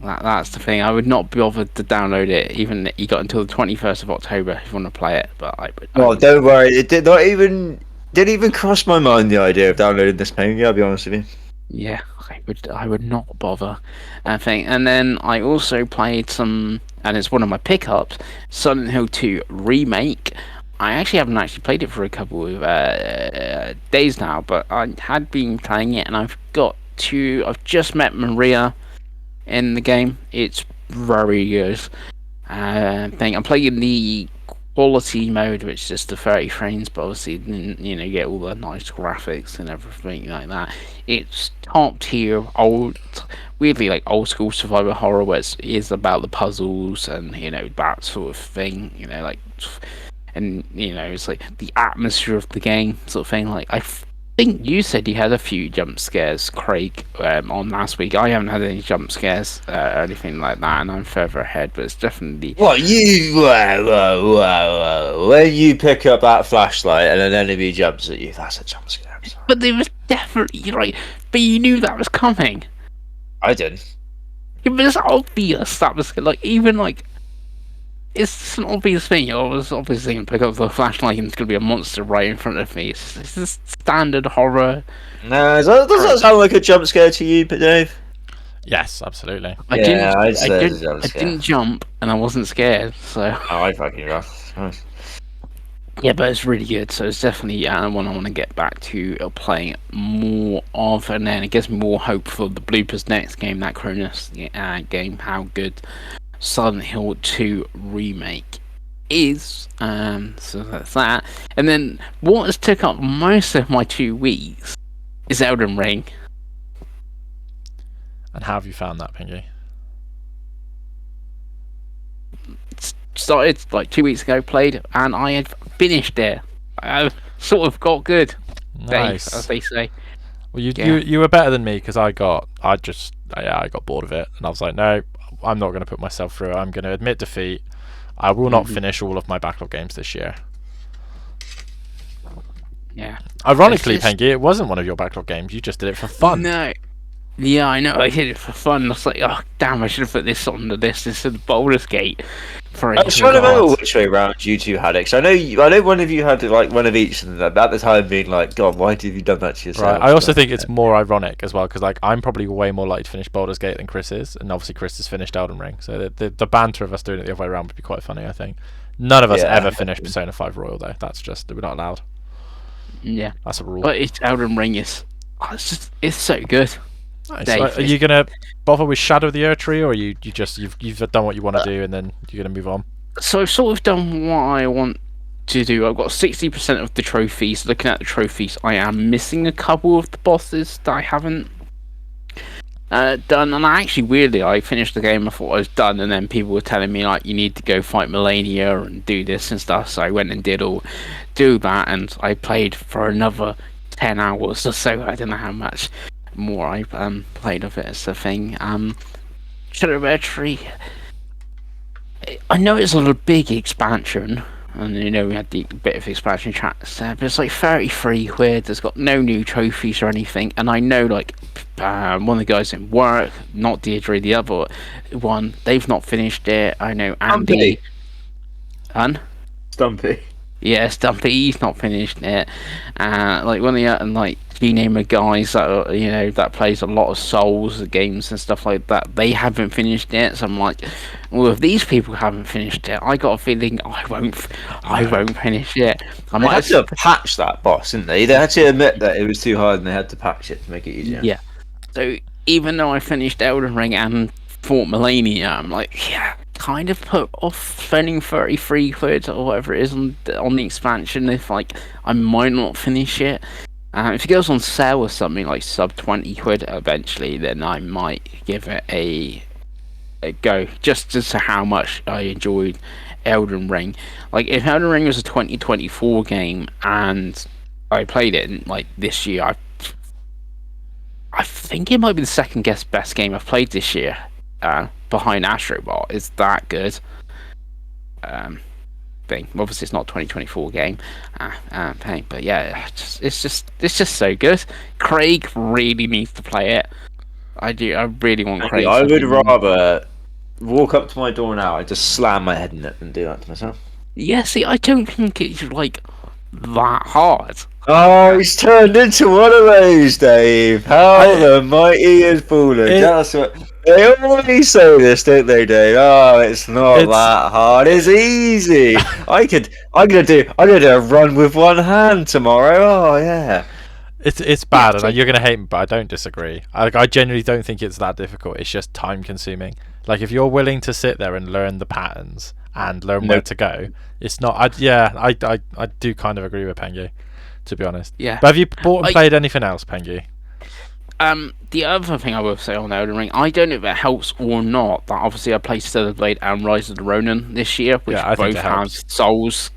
that's the thing. I would not be bothered to download it, even if you got until the 21st of October if you want to play it. But don't worry, it didn't even cross my mind the idea of downloading this Pengi, I'll be honest with you. Yeah, I would not bother. And then I also played some, and it's one of my pickups, Silent Hill 2 Remake. I haven't played it for a couple of days now, but I had been playing it, and I've just met Maria in the game. It's very good. I'm playing the quality mode, which is just the 30 frames, but obviously, you get all the nice graphics and everything like that. It's top tier, weirdly like old school survival horror, where it is about the puzzles and that sort of thing. And it's like the atmosphere of the game, sort of thing. Like I think you said you had a few jump scares, Craig, on last week. I haven't had any jump scares or anything like that, and I'm further ahead. But it's definitely What whoa. When you pick up that flashlight and an enemy jumps at you, that's a jump scare. I'm sorry. But it was definitely right. But you knew that was coming. I didn't. It was obvious that was it's an obvious thing. I was obviously going to pick up the flashlight and it's going to be a monster right in front of me. It's just standard horror. No, does that sound like a jump scare to you, Dave? Yes, absolutely. I didn't jump and I wasn't scared. So. Oh, I fucking rough. Yeah, but it's really good. So it's definitely one I want to get back to playing more of, and then it gives me more hope for the Bloopers next game, that Cronus game. How good Silent Hill 2 Remake is. So that's that. And then what has took up most of my 2 weeks is Elden Ring. And how have you found that, Pengi? Started like 2 weeks ago, played, and I had finished it. I sort of got good. Nice, Dave, as they say. Well, you were better than me, because I got bored of it, and I was like, no, I'm not going to put myself through it. I'm going to admit defeat. I will not finish all of my backlog games this year. Yeah. Ironically, Pengi, it wasn't one of your backlog games. You just did it for fun. No. Yeah, I know. I did it for fun. I was like, oh damn, I should have put this on the list instead of Baldur's Gate. I was trying to remember which way round you two had it. Cause I know one of you had like one of each, and at the time being like, God, why have you done that to yourself? Right. I also think it's more ironic as well, because like I'm probably way more likely to finish Baldur's Gate than Chris is, and obviously Chris has finished Elden Ring. So the banter of us doing it the other way around would be quite funny. I think none of us ever finished Persona 5 Royal though. That's just we're not allowed. Yeah, that's a rule. But it's Elden Ring it's so good. Nice. Dave, are you gonna bother with Shadow of the Erdtree, or you've done what you want to do and then you're gonna move on? So I've sort of done what I want to do. I've got 60% of the trophies. Looking at the trophies, I am missing a couple of the bosses that I haven't done. And weirdly, I finished the game. I thought I was done, and then people were telling me like you need to go fight Melania and do this and stuff. So I went and do that, and I played for another 10 hours or so. I don't know how much more I played of it as a thing. Shadow of Erdtree, I know it's a big expansion, and we had the bit of expansion tracks there, but it's like 33 quid. There's got no new trophies or anything, and I know like one of the guys in work, not Deirdre, the other one, they've not finished it. I know Andy. Stumpy. Yeah, Stumpy, he's not finished it. Like one of the like G-Namer guys that that plays a lot of Souls games and stuff like that, they haven't finished it. So I'm like, well, if these people haven't finished it, I got a feeling I won't finish it. They had to patch that boss, didn't they? They had to admit that it was too hard, and they had to patch it to make it easier. Yeah. So even though I finished Elden Ring and fought Melania, I'm like, yeah, kind of put off spending 33 quid or whatever it is on the expansion if like I might not finish it. If it goes on sale or something like sub 20 quid eventually, then I might give it a go, just as to how much I enjoyed Elden Ring. Like, if Elden Ring was a 2024 game and I played it in, like, this year, I think it might be the second best game I've played this year, behind Astrobot. It's that good. Thing. Obviously, it's not a 2024 game, but yeah, it's just so good. Craig really needs to play it. I do. I really want Craig. I would rather walk up to my door now and just slam my head in it than do that to myself. Yeah, see, I don't think it's like that hard. Oh, he's turned into one of those, Dave. How the mighty has fallen. That's what they always say this, don't they, Dave? Oh, it's not that hard. It's easy. I'm gonna do a run with one hand tomorrow. Oh yeah. It's bad, and you're gonna hate me, but I don't disagree. I genuinely don't think it's that difficult. It's just time consuming. Like, if you're willing to sit there and learn the patterns and learn where to go, it's not. I do kind of agree with Pengi, to be honest. Yeah. But have you bought and played anything else, Pengi? The other thing I will say on Elden Ring, I don't know if it helps or not, that obviously I played Stellar Blade and Rise of the Ronin this year, which both have Souls.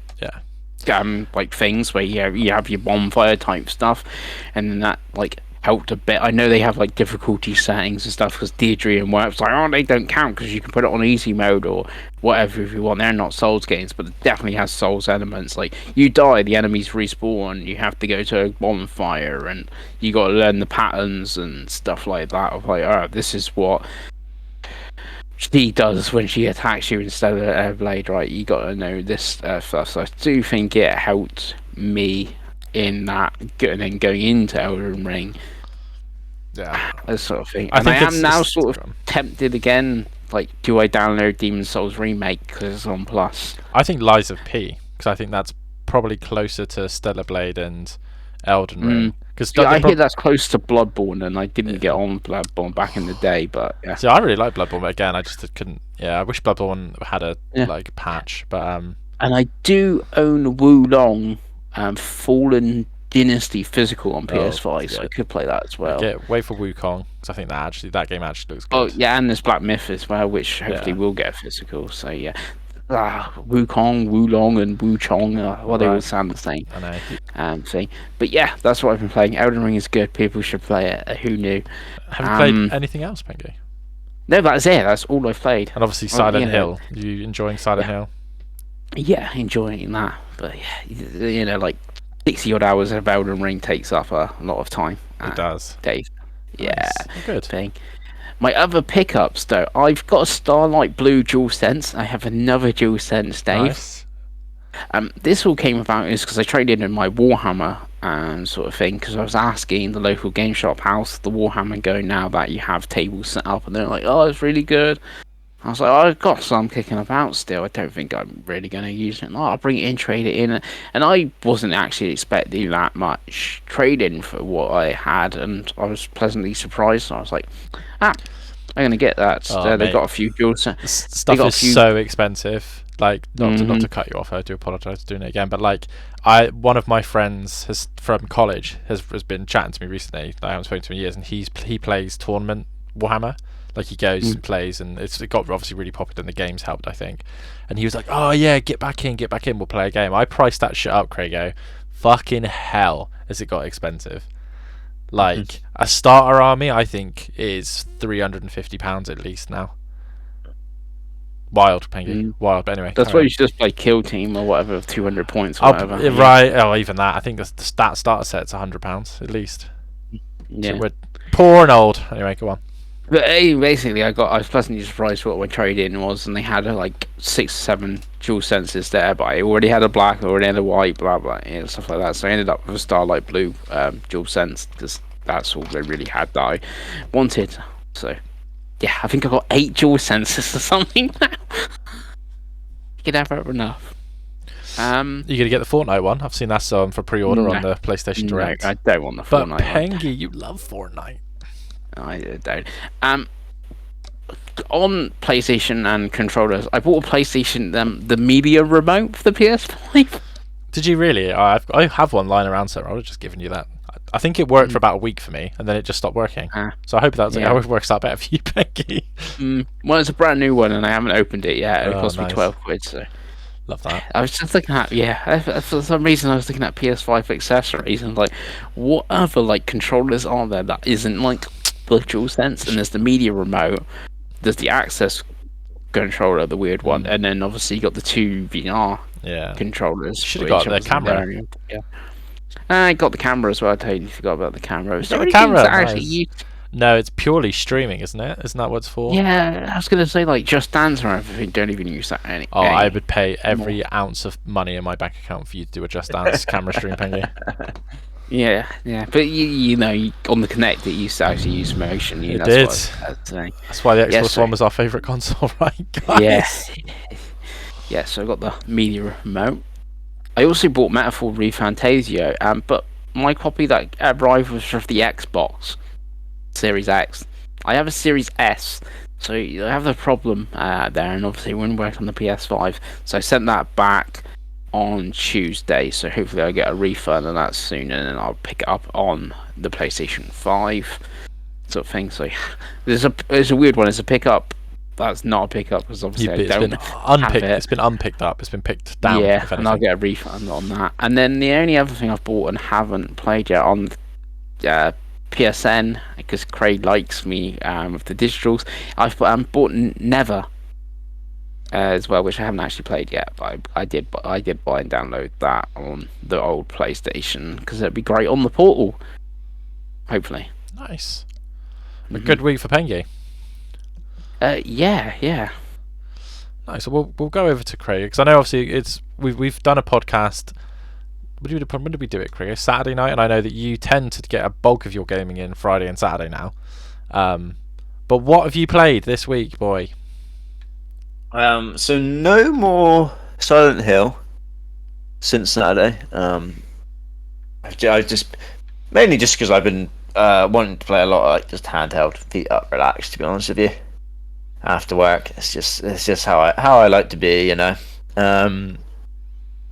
Like things where you have your bonfire type stuff, and then that like helped a bit. I know they have like difficulty settings and stuff because Deirdre and Worp's like, oh, they don't count because you can put it on easy mode or whatever if you want. They're not Souls games, but it definitely has Souls elements. Like, you die, the enemies respawn, you have to go to a bonfire, and you got to learn the patterns and stuff like that. Of like, oh, this is what she does when she attacks you instead of a blade, right? You got to know this stuff. So I do think it helped me in that, and then going into Elden Ring, that sort of thing. And I am now sort of tempted again. Like, do I download Demon's Souls Remake because it's on Plus? I think Lies of P, because I think that's probably closer to Stellar Blade and Elden Ring. Because I hear that's close to Bloodborne, and I didn't get on Bloodborne back in the day, but yeah. See, I really like Bloodborne, but again, I just couldn't. Yeah, I wish Bloodborne had a like patch, but And I do own Wulong Fallen Dynasty physical on PS5, so I could play that as well. Wait for Wukong, because I think that game actually looks good. Oh yeah, and there's Black Myth as well, which hopefully will get physical. So yeah. Wukong, Wulong, and Wuchong, they all sound the same. I know. Thing. But yeah, that's what I've been playing. Elden Ring is good. People should play it. Who knew? Have you played anything else, Pengi? No, that's it. That's all I've played. And obviously Silent Hill. Are you enjoying Silent Hill? Yeah, enjoying that. But yeah, like 60 odd hours of Elden Ring takes up a lot of time. It does. Dave. Yeah. Nice. Good. Thing. My other pickups, though, I've got a Starlight Blue DualSense. I have another DualSense, Dave. Nice. This all came about is because I traded in my Warhammer sort of thing, because I was asking the local game shop how's the Warhammer going now that you have tables set up, and they're like, oh, it's really good. I was like, I've got some kicking about still. I don't think I'm really going to use it. I'll bring it in, trade it in. And I wasn't actually expecting that much trade-in for what I had, and I was pleasantly surprised. So I was like, I'm going to get that. They've got a few DualSense. Stuff is so expensive. Like, not to cut you off, I do apologise for doing it again, but like, one of my friends from college has been chatting to me recently. I haven't spoken to him in years, and he plays tournament Warhammer. Like, he goes and plays, and it got obviously really popular, and the games helped, I think. And he was like, oh yeah, get back in, we'll play a game. I priced that shit up, Craigo. Fucking hell, has it got expensive. Like, a starter army, I think, is £350 at least now. Wild, Pengi. Wild, but anyway. That's why you should just play Kill Team or whatever, 200 points or whatever. Right, even that. I think the starter set's £100 at least. Yeah. So we're poor and old. Anyway, go on. But basically, I was pleasantly surprised what my trade-in was, and they had like 6 or 7 DualSenses there, but I already had a black, I already had a white, blah blah, stuff like that. So I ended up with a Starlight Blue DualSense, because that's all they really had that I wanted. So yeah, I think I got 8 DualSenses or something now. You can have enough. You're gonna get the Fortnite one. I've seen that's on for pre-order on the PlayStation Direct. No, I don't want the Fortnite one. But Pengi, you love Fortnite. I don't. on PlayStation and controllers, I bought a PlayStation, the media remote for the PS5. Did you really? I have one lying around, so I was just giving you that. I think it worked for about a week for me, and then it just stopped working. So I hope it works out better for you, Pengi. Well, it's a brand new one, and I haven't opened it yet. It cost me nice. £12, so. Love that. I was just looking at, for some reason I was looking at PS5 accessories, and like, what other like controllers are there that isn't like the DualSense? And there's the media remote, there's the access controller, the weird one, and then obviously you got the two VR controllers. Should have got the camera. I got the camera as well. I totally forgot about the camera. Is there a camera? No, it's purely streaming, isn't it? Isn't that what it's for? Yeah, I was gonna say like Just Dance or everything. Don't even use that any. I would pay every ounce of money in my bank account for you to do a Just Dance camera stream, Pengi. Yeah, but you know, on the Kinect it used to actually use motion. It did. That's why the Xbox One was our favourite console, right, guys? Yeah. So I got the media remote. I also bought Metaphor ReFantasio, but my copy that arrived was for the Xbox Series X. I have a Series S, so you have the problem there, and obviously it wouldn't work on the PS5. So I sent that back on Tuesday, so hopefully I'll get a refund on that soon, and then I'll pick it up on the PlayStation 5 sort of thing. So there's a weird one. It's a pickup. That's not a pickup because obviously I don't have it. It's been unpicked up. It's been picked down. Yeah, and I'll get a refund on that. And then the only other thing I've bought and haven't played yet on PSN, because Craig likes me with the digitals, I've bought Never as well, which I haven't actually played yet, but I did buy and download that on the old PlayStation because it'd be great on the Portal, hopefully. Nice. A good week for Pengi. Yeah. Nice. So we'll go over to Craig because I know obviously we've done a podcast. When did we do it, Craig? Saturday night, and I know that you tend to get a bulk of your gaming in Friday and Saturday now. But what have you played this week, boy? So no more Silent Hill since Saturday. I just mainly just because I've been wanting to play a lot of like just handheld, feet up, relaxed. To be honest with you, after work, it's just how I like to be, you know.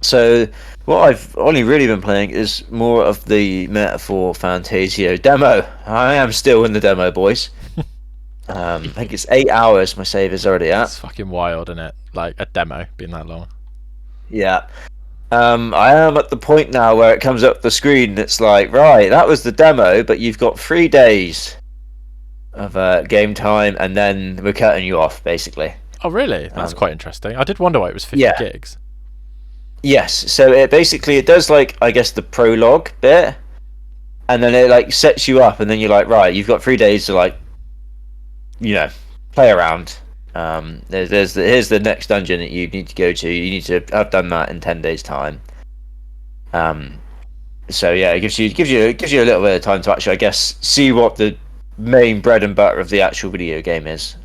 So what I've only really been playing is more of the Metaphor Fantasio demo. I am still in the demo, boys. I think it's 8 hours my save is already at. It's fucking wild, isn't it? Like a demo being that long. Yeah. I am at the point now where it comes up the screen. It's like, right, that was the demo, but you've got 3 days of game time, and then we're cutting you off, basically. Oh, really? That's quite interesting. I did wonder why it was 50 gigs. Yes, so it does like, I guess, the prologue bit, and then it like sets you up, and then you're like, right, you've got 3 days to like, you know, play around. Here's the next dungeon that you need to go to. You need to have done that in 10 days time. So yeah, it gives you a little bit of time to actually, I guess, see what the main bread and butter of the actual video game is.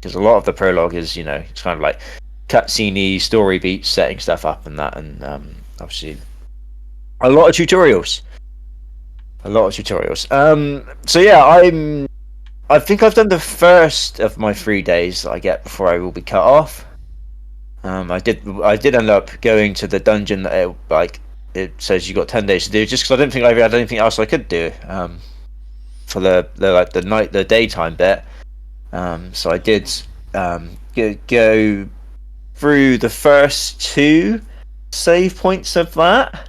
Because a lot of the prologue is, you know, it's kind of like cutscene-y story beats, setting stuff up and that, and obviously a lot of tutorials. So yeah, I think I've done the first of my 3 days that I get before I will be cut off. I did end up going to the dungeon that it says you got 10 days to do, just because I didn't think I had anything else I could do for the daytime bit. So I did go through the first 2 save points of that.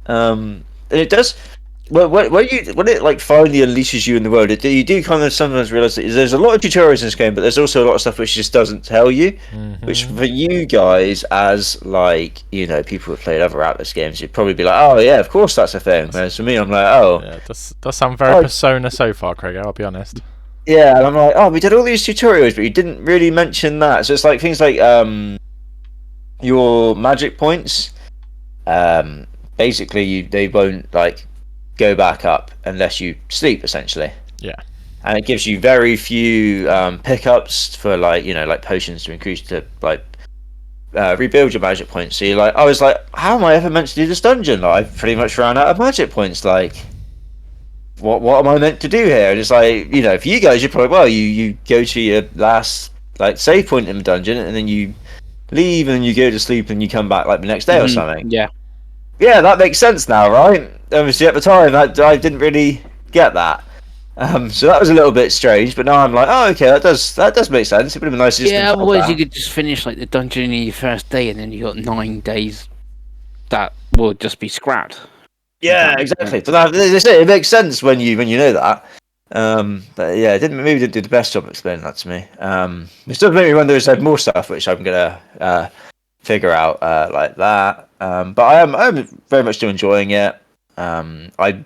And it does. When it like finally unleashes you in the world, you do kind of sometimes realize that there's a lot of tutorials in this game, but there's also a lot of stuff which just doesn't tell you. Which for you guys, as like, you know, people who've played other Atlas games, you'd probably be like, oh yeah, of course that's a thing. Whereas for me, I'm like, oh, yeah, it does sound very Persona so far, Craig. I'll be honest. Yeah, and I'm like, oh, we did all these tutorials, but you didn't really mention that. So it's like things like your magic points. Basically, they won't like go back up unless you sleep, essentially. Yeah. And it gives you very few pickups for like, you know, like potions to increase to like rebuild your magic points. So I was like, how am I ever meant to do this dungeon? Like, I've pretty much ran out of magic points. Like, what am I meant to do here? And it's like, you know, for you guys, you're probably, well, you go to your last like save point in the dungeon, and then you leave and you go to sleep and you come back like the next day or something. Yeah. Yeah, that makes sense now, right? Obviously, at the time, I didn't really get that. So that was a little bit strange, but now I'm like, oh, okay, that does make sense. It would have been nice to just Yeah, have otherwise that. you could just finish like the dungeon in your first day, and then you got 9 days that will just be scrapped. Yeah, exactly. So that, they say it makes sense when you know that. But yeah, it didn't do the best job of explaining that to me. It does make me wonder if there's more stuff which I'm gonna figure out like that. But I'm very much still enjoying it. I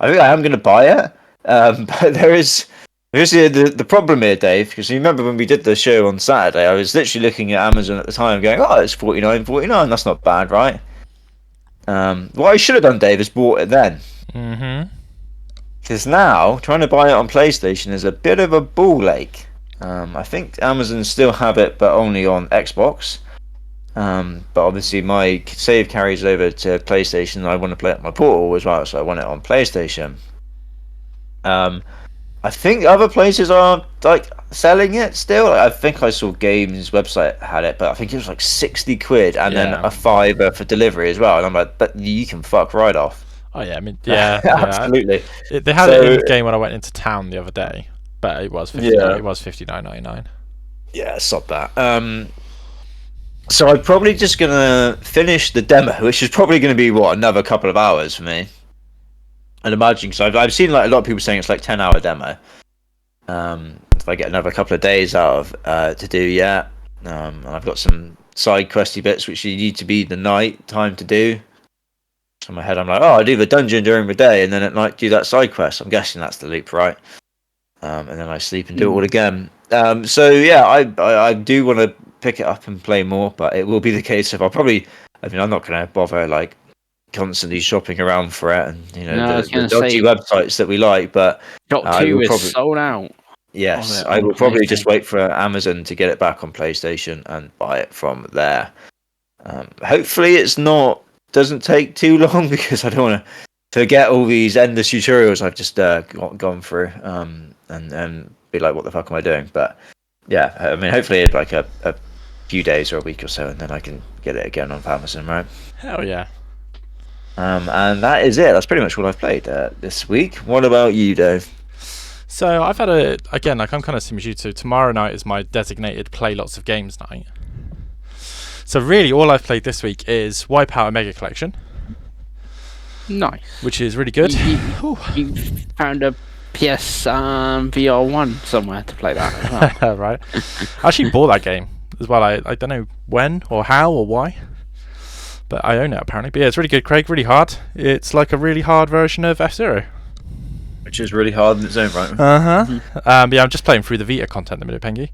think I am gonna buy it. But there's the problem here, Dave, because you remember when we did the show on Saturday, I was literally looking at Amazon at the time, going, "Oh, it's $49.49. That's not bad, right?" What I should have done, Dave, is bought it then. Mm-hmm. Because now, trying to buy it on PlayStation is a bit of a ball ache. I think Amazon still have it, but only on Xbox. But obviously my save carries over to PlayStation, and I want to play it on my portal as well, so I want it on PlayStation. I think other places are like selling it still. I think I saw Games website had it, but I think it was like 60 quid and then Yeah. a fiver for delivery as well. And I'm like, but you can fuck right off. Oh yeah, I mean, yeah, Absolutely. They had it in the game when I went into town the other day, but it was Yeah. It was $59.99. Yeah, stop that. So I'm probably just gonna finish the demo, which is probably gonna be another couple of hours for me. I'd imagine, because I've seen like a lot of people saying it's like 10-hour demo. If I get another couple of days out of to do, yeah. And I've got some side questy bits which you need to be the night time to do. So in my head, I'm like, oh, I do the dungeon during the day, and then at night do that side quest. I'm guessing that's the loop, right? And then I sleep and do it all again. So yeah, I do want to pick it up and play more, but it will be the case of I'm not going to bother like constantly shopping around for it, and you know, No, I was the gonna dodgy say- websites that we like. But Dot I 2 will is probably- sold out. yes, on I will probably just PlayStation. wait for Amazon to get it back on PlayStation and buy it from there. Hopefully, doesn't take too long, because I don't want to forget all these endless tutorials I've just gone through, and be like, what the fuck am I doing? But yeah, I mean, hopefully it's like a few days or a week or so, and then I can get it again on Amazon, right? Hell yeah. And that is it. That's pretty much what I've played this week. What about you, Dave? So I've had like I'm kind of similar to you. So tomorrow night is my designated play lots of games night. So really, all I've played this week is Wipeout Mega Collection, Nice. which is really good. You found a PS VR1 somewhere to play that as well. Right. I actually bought that game as well. I don't know when or how or why, but I own it apparently. But yeah, it's really good, Craig. Really hard. It's like a really hard version of F-Zero. Which is really hard in its own right. Yeah, I'm just playing through the Vita content at the minute, Pengi.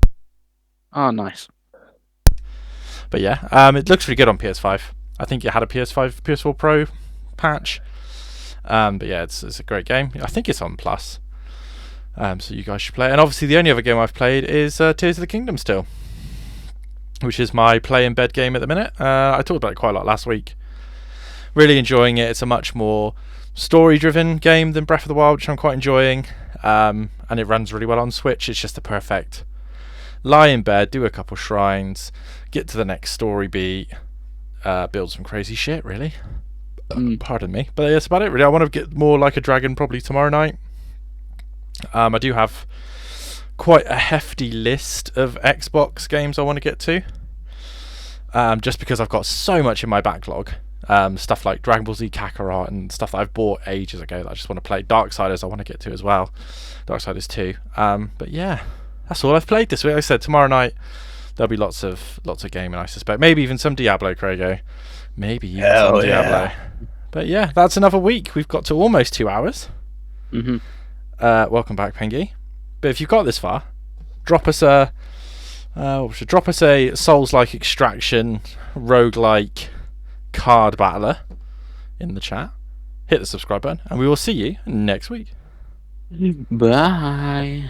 Oh, nice. But yeah, it looks really good on PS5. I think it had a PS4 Pro patch. But yeah, it's a great game. I think it's on Plus. So you guys should play it. And obviously the only other game I've played is Tears of the Kingdom still, which is my play in bed game at the minute. I talked about it quite a lot last week. Really enjoying it. It's a much more story-driven game than Breath of the Wild, which I'm quite enjoying. And it runs really well on Switch. It's just the perfect lie in bed, do a couple shrines, get to the next story beat, build some crazy shit, really. Pardon me. But that's about it, really. I want to get more like a dragon probably tomorrow night. I do have quite a hefty list of Xbox games I want to get to. Just because I've got so much in my backlog. Stuff like Dragon Ball Z Kakarot and stuff that I've bought ages ago that I just want to play. Darksiders I want to get to as well. Darksiders 2. But yeah, that's all I've played this week. Like I said, tomorrow night there'll be lots of gaming, I suspect. Maybe even some Diablo, Craigo. Maybe even some Diablo. But yeah, that's another week. We've got to almost 2 hours. Welcome back, Pengi. But if you've got this far, drop us a Souls-like extraction roguelike card battler in the chat. Hit the subscribe button, and we will see you next week. Bye.